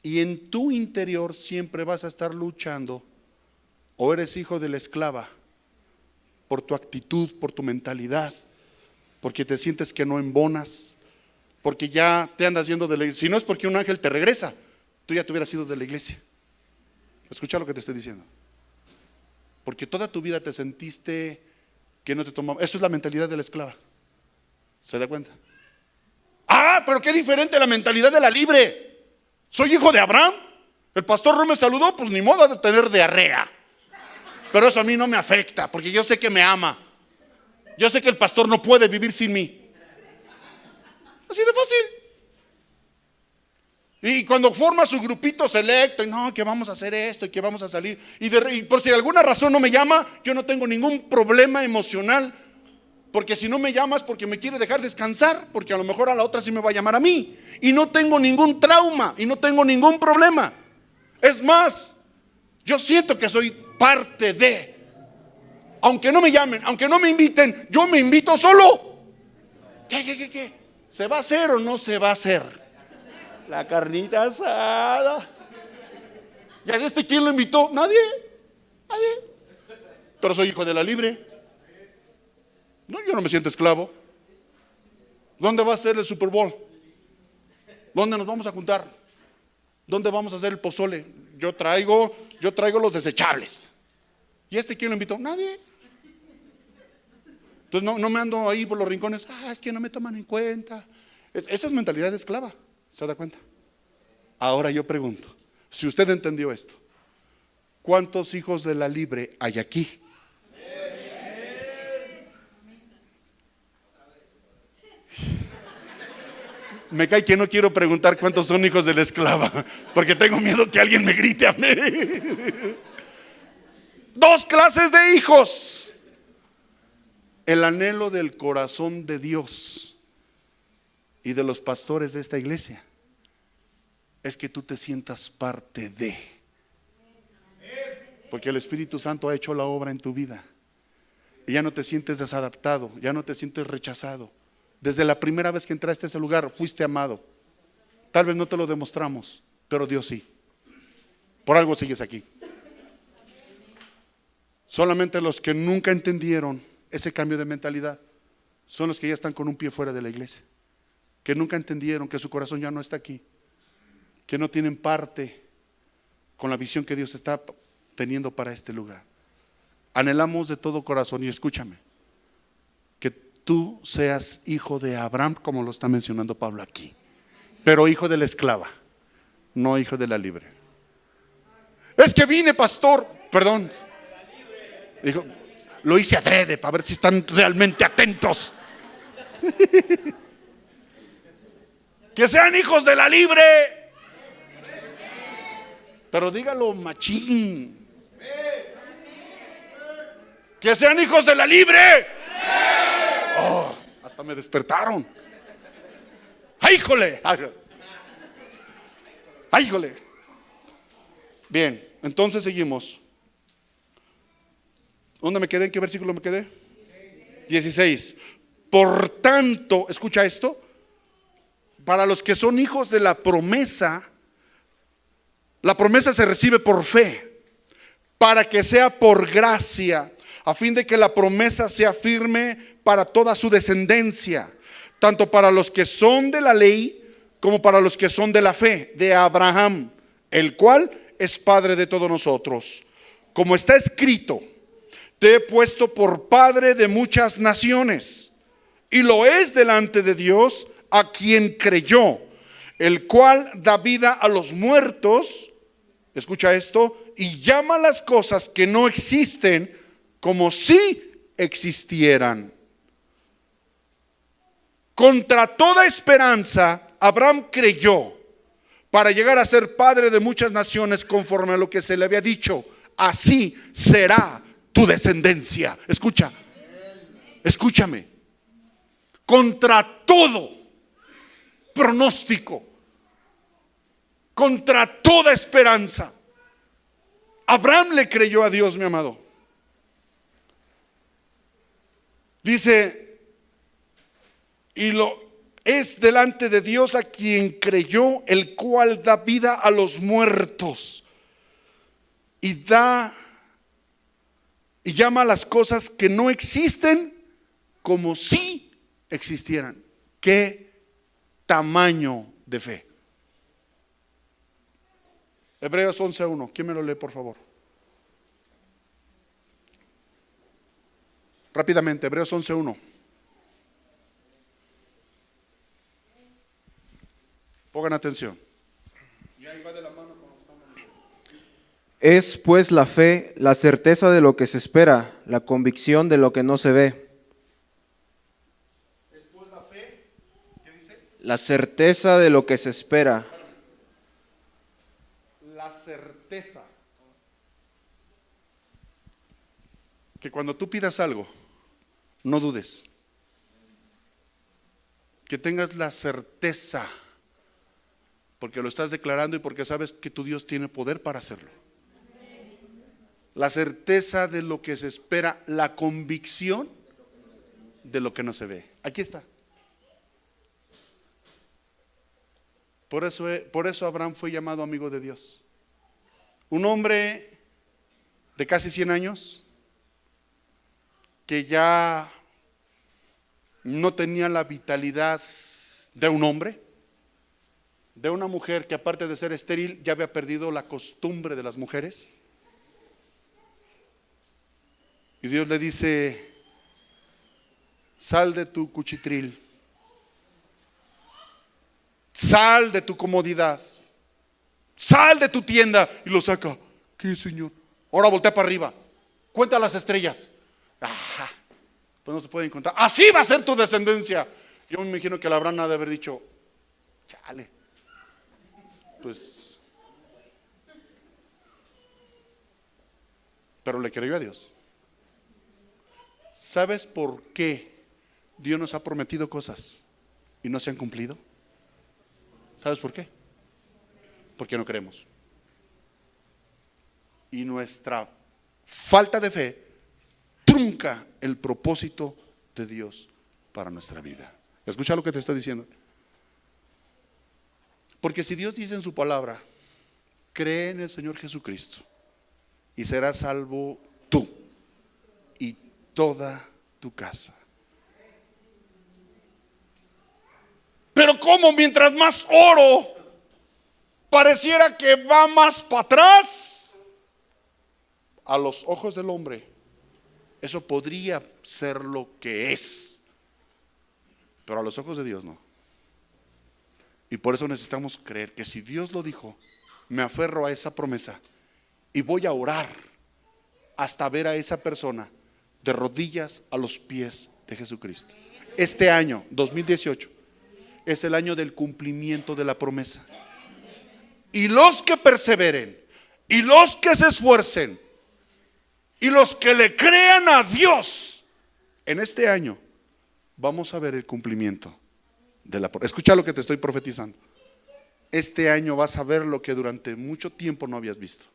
Y en tu interior siempre vas a estar luchando, o eres hijo de la esclava, por tu actitud, por tu mentalidad, porque te sientes que no embonas, porque ya te andas yendo de la iglesia. Si no es porque un ángel te regresa, tú ya te hubieras ido de la iglesia. Escucha lo que te estoy diciendo. Porque toda tu vida te sentiste que no te tomaba. Eso es la mentalidad de la esclava. ¿Se da cuenta? Ah, pero qué diferente la mentalidad de la libre. Soy hijo de Abraham. El pastor no me saludó, pues ni modo de tener diarrea. Pero eso a mí no me afecta, porque yo sé que me ama. Yo sé que el pastor no puede vivir sin mí. Así de fácil. Y cuando forma su grupito selecto, y no, que vamos a hacer esto y que vamos a salir, y por si de alguna razón no me llama, yo no tengo ningún problema emocional, porque si no me llamas porque me quiere dejar descansar, porque a lo mejor a la otra sí me va a llamar a mí, y no tengo ningún trauma, y no tengo ningún problema. Es más, yo siento que soy parte de, aunque no me llamen, aunque no me inviten, yo me invito solo. ¿Qué? ¿Se va a hacer o no se va a hacer? La carnita asada. ¿Ya de quién lo invitó? Nadie. Pero soy hijo de la libre. No, yo no me siento esclavo. ¿Dónde va a ser el Super Bowl? ¿Dónde nos vamos a juntar? ¿Dónde vamos a hacer el pozole? Yo traigo los desechables. ¿Y quién lo invitó? Nadie. Entonces no me ando ahí por los rincones. Es que no me toman en cuenta. Esa es mentalidad de esclava. ¿Se da cuenta? Ahora yo pregunto, si usted entendió esto, ¿cuántos hijos de la libre hay aquí? Me cae que no quiero preguntar cuántos son hijos de la esclava, porque tengo miedo que alguien me grite a mí. Dos clases de hijos. El anhelo del corazón de Dios y de los pastores de esta iglesia es que tú te sientas parte de, porque el Espíritu Santo ha hecho la obra en tu vida y ya no te sientes desadaptado, ya no te sientes rechazado. Desde la primera vez que entraste a ese lugar fuiste amado. Tal vez no te lo demostramos, pero Dios sí. Por algo sigues aquí. Solamente los que nunca entendieron ese cambio de mentalidad son los que ya están con un pie fuera de la iglesia, que nunca entendieron que su corazón ya no está aquí, que no tienen parte con la visión que Dios está teniendo para este lugar. Anhelamos de todo corazón, y escúchame, que tú seas hijo de Abraham, como lo está mencionando Pablo aquí, pero hijo de la esclava, no hijo de la libre. Es que vine, pastor, perdón, dijo, lo hice adrede para ver si están realmente atentos. Que sean hijos de la libre. Pero dígalo machín. Que sean hijos de la libre. Oh, hasta me despertaron. ¡Ay, híjole! ¡Ay, híjole! Bien, entonces seguimos. ¿Dónde me quedé? ¿En qué versículo me quedé? 16. Por tanto, escucha esto. Para los que son hijos de la promesa se recibe por fe, para que sea por gracia, a fin de que la promesa sea firme para toda su descendencia, tanto para los que son de la ley como para los que son de la fe, de Abraham, el cual es padre de todos nosotros. Como está escrito, te he puesto por padre de muchas naciones, y lo es delante de Dios, a quien creyó, el cual da vida a los muertos, escucha esto, y llama las cosas que no existen como si existieran. Contra toda esperanza, Abraham creyó para llegar a ser padre de muchas naciones, conforme a lo que se le había dicho: así será tu descendencia. Escúchame. Contra todo pronóstico, contra toda esperanza. Abraham le creyó a Dios, mi amado. Dice, y lo es delante de Dios a quien creyó, el cual da vida a los muertos y llama a las cosas que no existen como si existieran. ¿Qué tamaño de fe? Hebreos 11:1. ¿Quién me lo lee, por favor? Rápidamente, Hebreos 11:1. Pongan atención. Y ahí va de la mano con lo que estamos viendo. Es pues la fe, la certeza de lo que se espera, la convicción de lo que no se ve. Es pues la fe, ¿qué dice? La certeza de lo que se espera. La certeza. Que cuando tú pidas algo, no dudes. Que tengas la certeza, porque lo estás declarando y porque sabes que tu Dios tiene poder para hacerlo. La certeza de lo que se espera, la convicción de lo que no se ve. Aquí está. Por eso Abraham fue llamado amigo de Dios. Un hombre de casi 100 años que ya no tenía la vitalidad de un hombre, de una mujer que aparte de ser estéril ya había perdido la costumbre de las mujeres. Y Dios le dice, sal de tu cuchitril, sal de tu comodidad, sal de tu tienda. Y lo saca. ¿Qué, Señor? Ahora voltea para arriba, cuenta las estrellas. Ajá, pues no se pueden contar. Así va a ser tu descendencia. Yo me imagino que la Abraham ha de haber dicho, chale, pues, pero le creyó a Dios. ¿Sabes por qué Dios nos ha prometido cosas y no se han cumplido? ¿Sabes por qué? Porque no creemos. Y nuestra falta de fe trunca el propósito de Dios para nuestra vida. Escucha lo que te estoy diciendo. Porque si Dios dice en su palabra, cree en el Señor Jesucristo y serás salvo tú y toda tu casa. Pero ¿cómo mientras más oro pareciera que va más para atrás? A los ojos del hombre eso podría ser lo que es, pero a los ojos de Dios no. Y por eso necesitamos creer que si Dios lo dijo, me aferro a esa promesa y voy a orar hasta ver a esa persona de rodillas a los pies de Jesucristo. Este año 2018 es el año del cumplimiento de la promesa. Y los que perseveren, y los que se esfuercen, y los que le crean a Dios, en este año vamos a ver el cumplimiento de la promesa. Escucha lo que te estoy profetizando. Este año vas a ver lo que durante mucho tiempo no habías visto.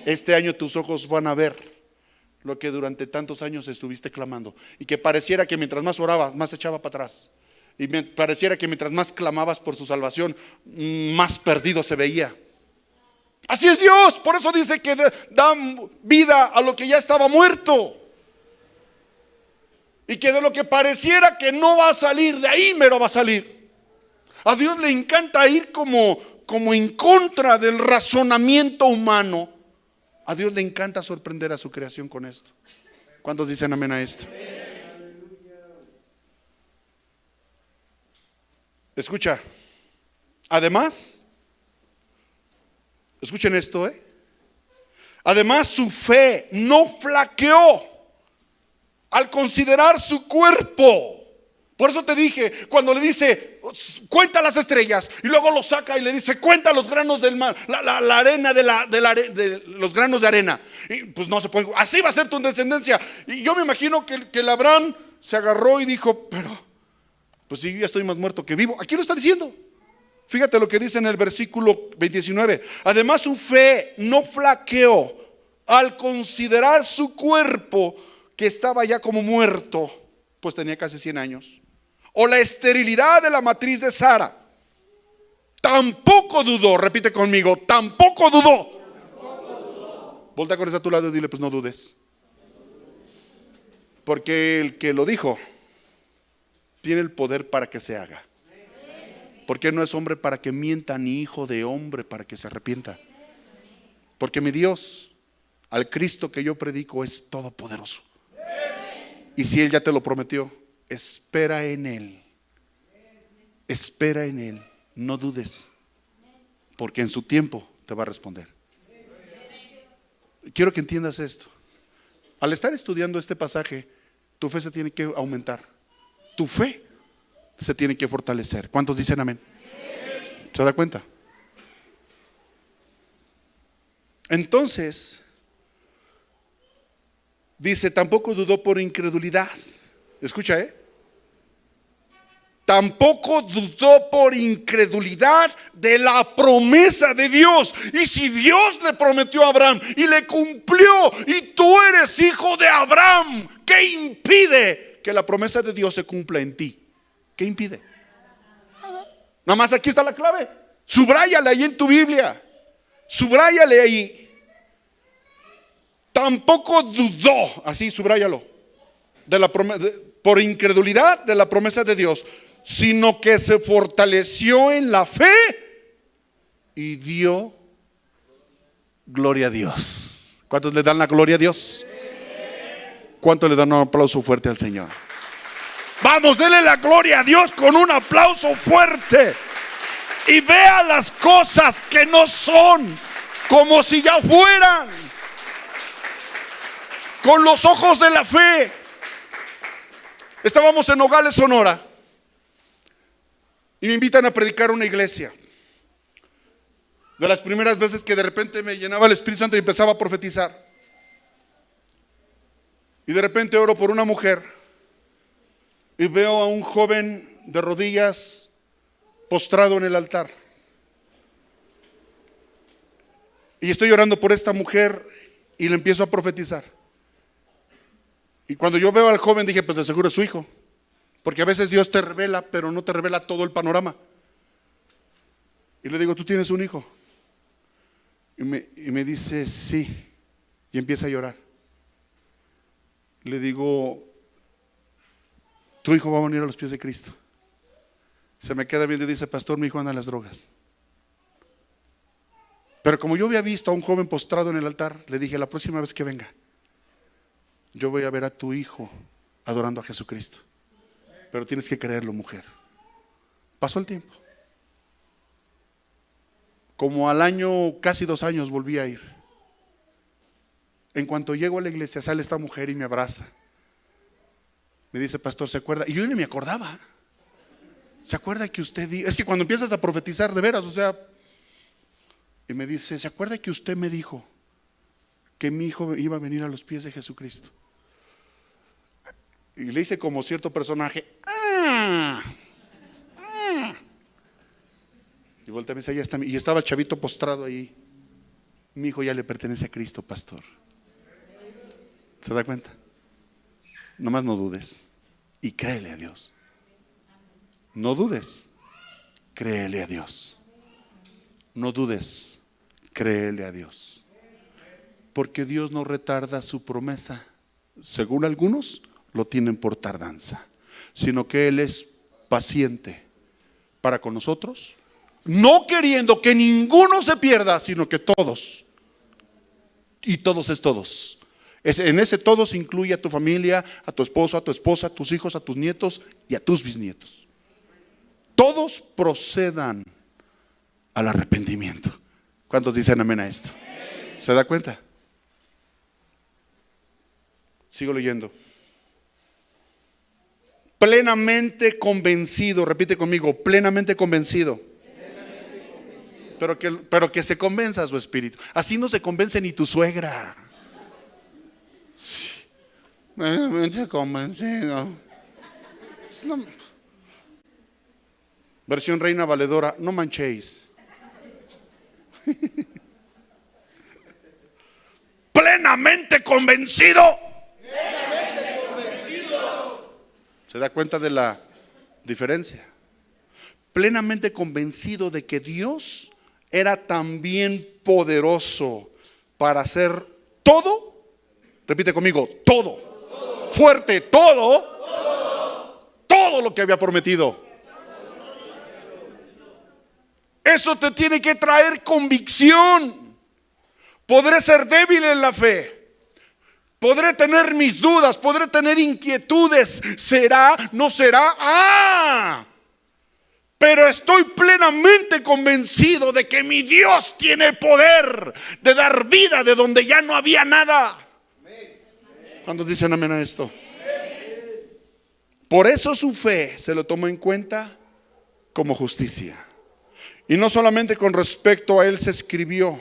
Este año tus ojos van a ver lo que durante tantos años estuviste clamando, y que pareciera que mientras más orabas, más se echaba para atrás. Y me pareciera que mientras más clamabas por su salvación, más perdido se veía. Así es Dios. Por eso dice que da vida a lo que ya estaba muerto. Y que de lo que pareciera que no va a salir, de ahí mero va a salir. A Dios le encanta ir como en contra del razonamiento humano. A Dios le encanta sorprender a su creación con esto. ¿Cuántos dicen amén a esto? Escucha, además, escuchen esto, además su fe no flaqueó al considerar su cuerpo. Por eso te dije, cuando le dice, cuenta las estrellas, y luego lo saca y le dice, cuenta los granos del mar, la arena de los granos de arena. Y pues no se puede, así va a ser tu descendencia. Y yo me imagino que el Abraham se agarró y dijo, pero Pues sí, yo ya estoy más muerto que vivo. Aquí lo está diciendo. Fíjate lo que dice en el versículo 29. Además su fe no flaqueó al considerar su cuerpo que estaba ya como muerto, pues tenía casi 100 años. O la esterilidad de la matriz de Sara. Tampoco dudó, repite conmigo, tampoco dudó. Volta con esa a tu lado y dile, pues no dudes. Porque el que lo dijo tiene el poder para que se haga. Porque no es hombre para que mienta, ni hijo de hombre para que se arrepienta. Porque mi Dios, al Cristo que yo predico, es todopoderoso. Y si Él ya te lo prometió, espera en Él. Espera en Él. No dudes. Porque en su tiempo te va a responder. Quiero que entiendas esto. Al estar estudiando este pasaje, tu fe se tiene que aumentar. Tu fe se tiene que fortalecer. ¿Cuántos dicen amén? ¿Se da cuenta? Entonces, dice, tampoco dudó por incredulidad. Escucha, tampoco dudó por incredulidad de la promesa de Dios. Y si Dios le prometió a Abraham y le cumplió, y tú eres hijo de Abraham, ¿qué impide que la promesa de Dios se cumpla en ti? ¿Qué impide? Nada más aquí está la clave. Subráyale ahí en tu Biblia. Subráyale ahí. Tampoco dudó, así subráyalo, por incredulidad de la promesa de Dios, sino que se fortaleció en la fe y dio gloria a Dios. ¿Cuántos le dan la gloria a Dios? ¿Cuántos le dan un aplauso fuerte al Señor? Vamos, denle la gloria a Dios con un aplauso fuerte. Y vea las cosas que no son como si ya fueran. Con los ojos de la fe. Estábamos en Nogales, Sonora, y me invitan a predicar una iglesia. De las primeras veces que de repente me llenaba el Espíritu Santo y empezaba a profetizar. Y de repente oro por una mujer y veo a un joven de rodillas postrado en el altar. Y estoy orando por esta mujer y le empiezo a profetizar. Y cuando yo veo al joven dije, pues de seguro es su hijo. Porque a veces Dios te revela, pero no te revela todo el panorama. Y le digo, ¿tú tienes un hijo? Y me dice, sí. Y empieza a llorar. Le digo, tu hijo va a venir a los pies de Cristo. Se me queda viendo y dice, pastor, mi hijo anda en las drogas. Pero como yo había visto a un joven postrado en el altar, le dije, la próxima vez que venga, yo voy a ver a tu hijo adorando a Jesucristo. Pero tienes que creerlo, mujer. Pasó el tiempo. Como al año, casi 2 años, volví a ir. En cuanto llego a la iglesia, sale esta mujer y me abraza. Me dice, pastor, ¿se acuerda? Y yo ni me acordaba. ¿Se acuerda que usted dijo? Es que cuando empiezas a profetizar de veras, o sea. Y me dice, ¿se acuerda que usted me dijo que mi hijo iba a venir a los pies de Jesucristo? Y le hice como cierto personaje. Y voltea y me dice, ya está. Y estaba el chavito postrado ahí. Mi hijo ya le pertenece a Cristo, pastor. ¿Se da cuenta? Nomás no dudes y créele a Dios. No dudes, créele a Dios. No dudes, créele a Dios. Porque Dios no retarda su promesa. Según algunos, lo tienen por tardanza, sino que Él es paciente para con nosotros, no queriendo que ninguno se pierda, sino que todos, y todos es todos. En ese todos incluye a tu familia, a tu esposo, a tu esposa, a tus hijos, a tus nietos y a tus bisnietos. Todos procedan al arrepentimiento. ¿Cuántos dicen amén a esto? ¿Se da cuenta? Sigo leyendo. Plenamente convencido, repite conmigo, plenamente convencido. Pero que se convenza a su espíritu. Así no se convence ni tu suegra. Sí. Plenamente convencido. Versión Reina Valedora, no manchéis. Plenamente convencido. ¿Se da cuenta de la diferencia? Plenamente convencido de que Dios era también poderoso para hacer todo. Repite conmigo, todo. Fuerte, todo. Todo lo que había prometido. Eso te tiene que traer convicción. Podré ser débil en la fe. Podré tener mis dudas, podré tener inquietudes. ¿Será? ¿No será? Pero estoy plenamente convencido de que mi Dios tiene el poder de dar vida de donde ya no había nada. ¿Cuántos dicen amén a esto? Por eso su fe se lo tomó en cuenta como justicia. Y no solamente con respecto a él se escribió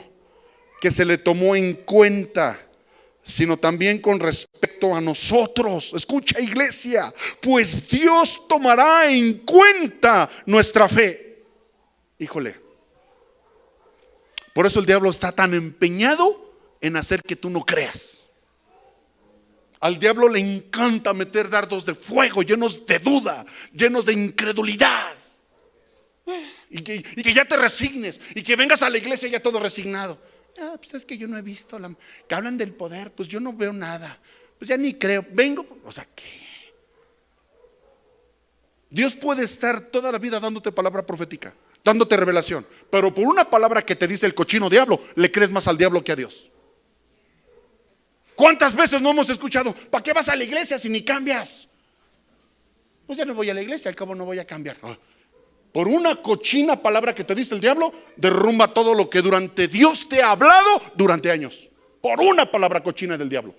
que se le tomó en cuenta, sino también con respecto a nosotros. Escucha, iglesia, pues Dios tomará en cuenta nuestra fe. Híjole, por eso el diablo está tan empeñado en hacer que tú no creas. Al diablo le encanta meter dardos de fuego llenos de duda, llenos de incredulidad. Y que ya te resignes y que vengas a la iglesia ya todo resignado. Pues es que yo no he visto que hablan del poder, pues yo no veo nada, pues ya ni creo, vengo, o sea, ¿qué? Dios puede estar toda la vida dándote palabra profética, dándote revelación, pero por una palabra que te dice el cochino diablo, le crees más al diablo que a Dios. ¿Cuántas veces no hemos escuchado? ¿Para qué vas a la iglesia si ni cambias? Pues ya no voy a la iglesia, al cabo no voy a cambiar. Por una cochina palabra que te dice el diablo, derrumba todo lo que durante Dios te ha hablado durante años. Por una palabra cochina del diablo.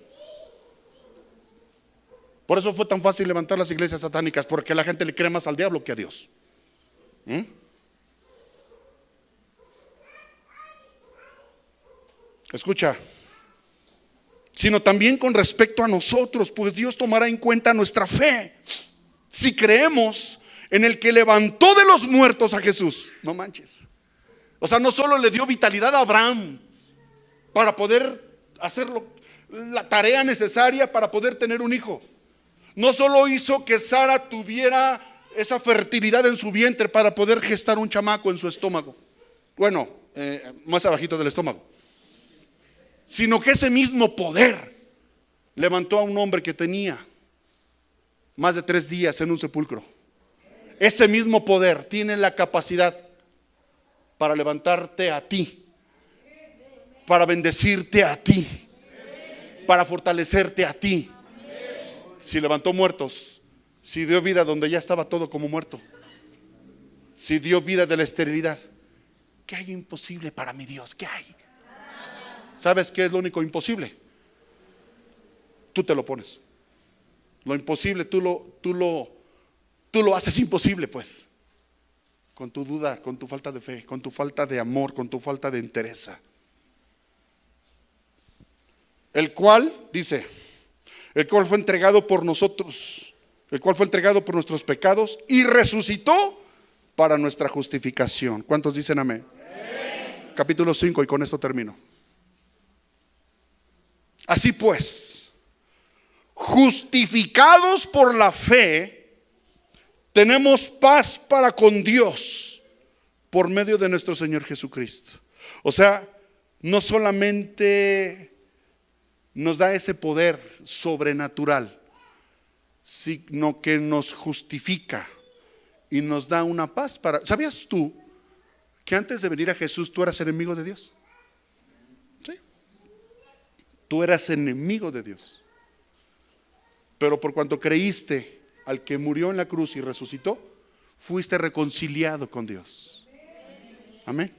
Por eso fue tan fácil levantar las iglesias satánicas, porque la gente le cree más al diablo que a Dios. Escucha, sino también con respecto a nosotros, pues Dios tomará en cuenta nuestra fe. Si creemos en el que levantó de los muertos a Jesús. No manches. O sea, no solo le dio vitalidad a Abraham para poder hacer la tarea necesaria para poder tener un hijo. No solo hizo que Sara tuviera esa fertilidad en su vientre para poder gestar un chamaco en su estómago. Bueno, más abajito del estómago. Sino que ese mismo poder levantó a un hombre que tenía más de 3 días en un sepulcro. Ese mismo poder tiene la capacidad para levantarte a ti, para bendecirte a ti, para fortalecerte a ti. Si levantó muertos, si dio vida donde ya estaba todo como muerto, si dio vida de la esterilidad, ¿qué hay imposible para mi Dios? ¿Qué hay? ¿Sabes qué es lo único imposible? Tú te lo pones. Lo imposible tú lo haces imposible, pues, con tu duda, con tu falta de fe, con tu falta de amor, con tu falta de entereza. El cual, dice, el cual fue entregado por nosotros, el cual fue entregado por nuestros pecados y resucitó para nuestra justificación. ¿Cuántos dicen amén? Amén. Capítulo 5, y con esto termino. Así pues, justificados por la fe, tenemos paz para con Dios por medio de nuestro Señor Jesucristo. O sea, no solamente nos da ese poder sobrenatural, sino que nos justifica y nos da una paz para... ¿Sabías tú que antes de venir a Jesús tú eras enemigo de Dios? Sí. Tú eras enemigo de Dios. Pero por cuanto creíste al que murió en la cruz y resucitó, fuiste reconciliado con Dios. Amén.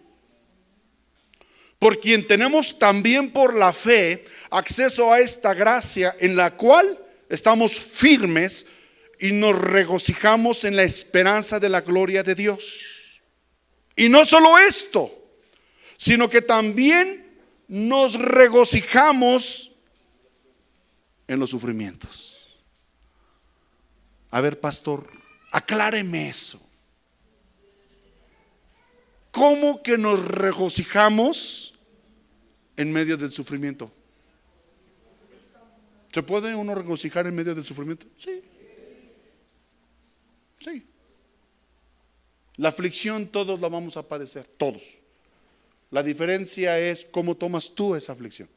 Por quien tenemos también por la fe acceso a esta gracia en la cual estamos firmes y nos regocijamos en la esperanza de la gloria de Dios. Y no solo esto, sino que también nos regocijamos en los sufrimientos. A ver, pastor, acláreme eso. ¿Cómo que nos regocijamos en medio del sufrimiento? ¿Se puede uno regocijar en medio del sufrimiento? Sí. Sí. La aflicción todos la vamos a padecer, todos. La diferencia es cómo tomas tú esa aflicción.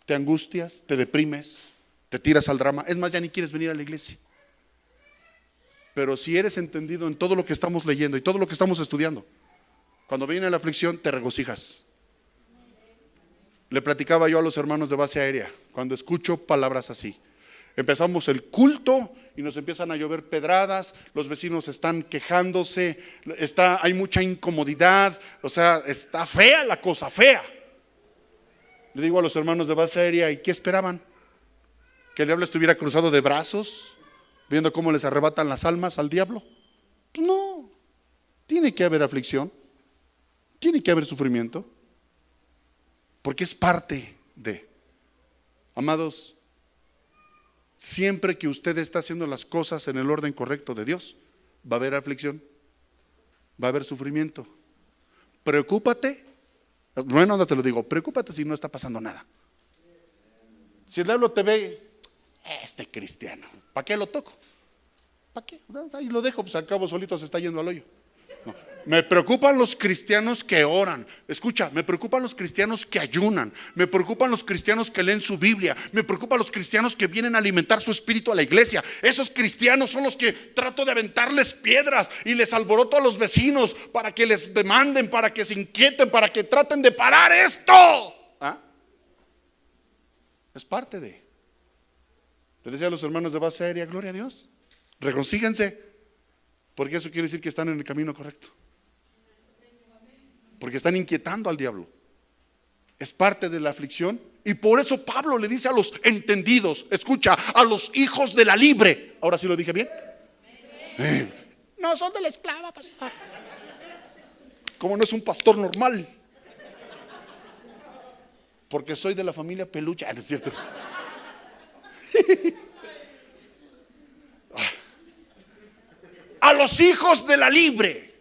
Te angustias, te deprimes, te tiras al drama. Es más, ya ni quieres venir a la iglesia. Pero si eres entendido en todo lo que estamos leyendo y todo lo que estamos estudiando, cuando viene la aflicción te regocijas. Le platicaba yo a los hermanos de base aérea, cuando escucho palabras así. Empezamos el culto y nos empiezan a llover pedradas, los vecinos están quejándose, hay mucha incomodidad, o sea, está fea la cosa, fea. Le digo a los hermanos de base aérea, ¿y qué esperaban? ¿Que el diablo estuviera cruzado de brazos, viendo cómo les arrebatan las almas al diablo? Pues no, tiene que haber aflicción, tiene que haber sufrimiento, porque es parte de. Amados, siempre que usted está haciendo las cosas en el orden correcto de Dios, va a haber aflicción, va a haber sufrimiento. Preocúpate, bueno, no te lo digo, preocúpate si no está pasando nada. Si el diablo te ve, este cristiano, ¿para qué lo toco? ¿Para qué? Ahí lo dejo, pues al cabo solito se está yendo al hoyo. No. Me preocupan los cristianos que oran. Escucha, me preocupan los cristianos que ayunan. Me preocupan los cristianos que leen su Biblia. Me preocupan los cristianos que vienen a alimentar su espíritu a la iglesia. Esos cristianos son los que trato de aventarles piedras y les alboroto a los vecinos para que les demanden, para que se inquieten, para que traten de parar esto. ¿Ah? Es parte de. Les decía a los hermanos de base aérea, gloria a Dios, regocíjense. Porque eso quiere decir que están en el camino correcto. Porque están inquietando al diablo. Es parte de la aflicción. Y por eso Pablo le dice a los entendidos, escucha, a los hijos de la libre. Ahora sí lo dije bien. No, son de la esclava, pastor. Como no es un pastor normal. Porque soy de la familia Pelucha, ¿no es cierto? A los hijos de la libre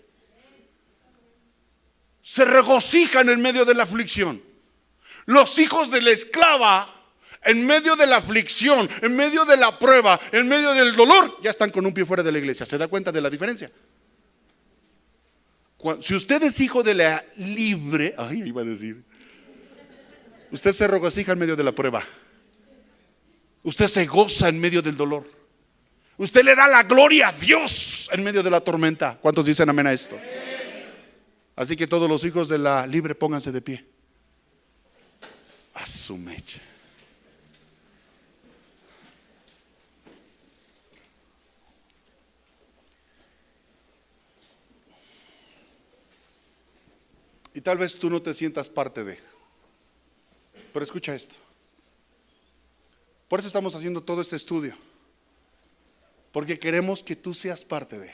se regocijan en medio de la aflicción. Los hijos de la esclava en medio de la aflicción, en medio de la prueba, en medio del dolor, ya están con un pie fuera de la iglesia. ¿Se da cuenta de la diferencia? Si usted es hijo de la libre, ay, iba a decir, usted se regocija en medio de la prueba. Usted se goza en medio del dolor. Usted le da la gloria a Dios en medio de la tormenta. ¿Cuántos dicen amén a esto? Así que todos los hijos de la libre, pónganse de pie. A su mecha. Y tal vez tú no te sientas parte de. Pero escucha esto. Por eso estamos haciendo todo este estudio. Porque queremos que tú seas parte de.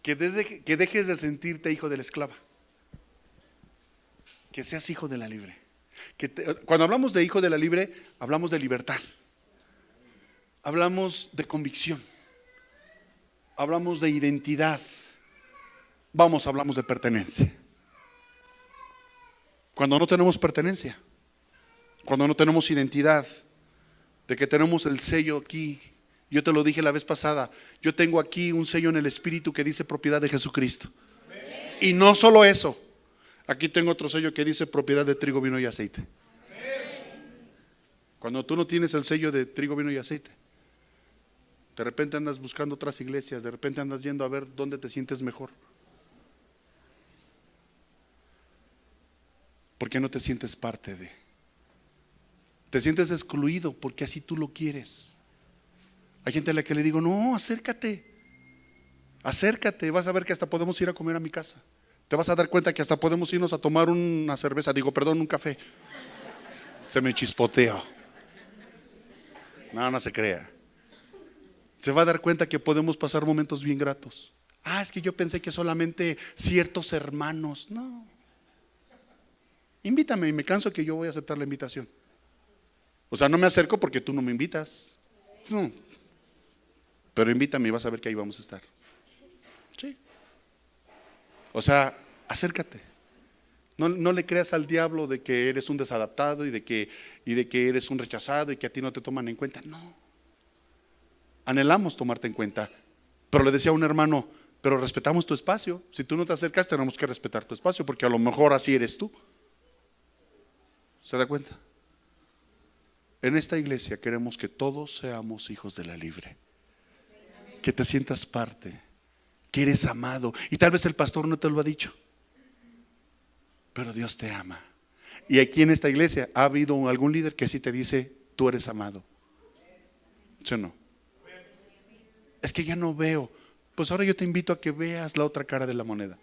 Que dejes de sentirte hijo de la esclava. Que seas hijo de la libre. Cuando hablamos de hijo de la libre, hablamos de libertad. Hablamos de convicción. Hablamos de identidad. Hablamos de pertenencia. Cuando no tenemos pertenencia, cuando no tenemos identidad, de que tenemos el sello aquí. Yo te lo dije la vez pasada, yo tengo aquí un sello en el espíritu que dice propiedad de Jesucristo. Amén. Y no solo eso, aquí tengo otro sello que dice propiedad de trigo, vino y aceite. Amén. Cuando tú no tienes el sello de trigo, vino y aceite, de repente andas buscando otras iglesias, de repente andas yendo a ver dónde te sientes mejor. Porque no te sientes parte de. Te sientes excluido porque así tú lo quieres. Hay gente a la que le digo, no, acércate, vas a ver que hasta podemos ir a comer a mi casa. Te vas a dar cuenta que hasta podemos irnos a tomar una cerveza, un café. Se me chispoteó. No se crea. Se va a dar cuenta que podemos pasar momentos bien gratos. Es que yo pensé que solamente ciertos hermanos. No. Invítame y me canso que yo voy a aceptar la invitación. O sea, no me acerco porque tú no me invitas. No. Pero invítame y vas a ver que ahí vamos a estar. Sí. O sea, acércate. No le creas al diablo de que eres un desadaptado y de que eres un rechazado y que a ti no te toman en cuenta. No. Anhelamos tomarte en cuenta. Pero le decía a un hermano, pero respetamos tu espacio. Si tú no te acercas, tenemos que respetar tu espacio, porque a lo mejor así eres tú. ¿Se da cuenta? En esta iglesia queremos que todos seamos hijos de la libre. Que te sientas parte, que eres amado. Y tal vez el pastor no te lo ha dicho, pero Dios te ama. Y aquí en esta iglesia ha habido algún líder que sí te dice, tú eres amado. ¿Sí o no? Es que ya no veo. Pues ahora yo te invito a que veas la otra cara de la moneda.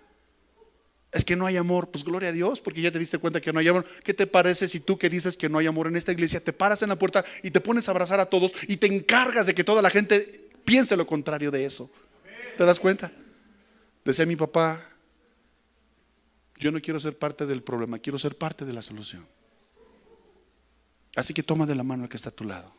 Es que no hay amor. Pues gloria a Dios, porque ya te diste cuenta que no hay amor. ¿Qué te parece si tú que dices que no hay amor en esta iglesia te paras en la puerta y te pones a abrazar a todos y te encargas de que toda la gente piense lo contrario de eso? ¿Te das cuenta? Decía mi papá, yo no quiero ser parte del problema, quiero ser parte de la solución. Así que toma de la mano al que está a tu lado.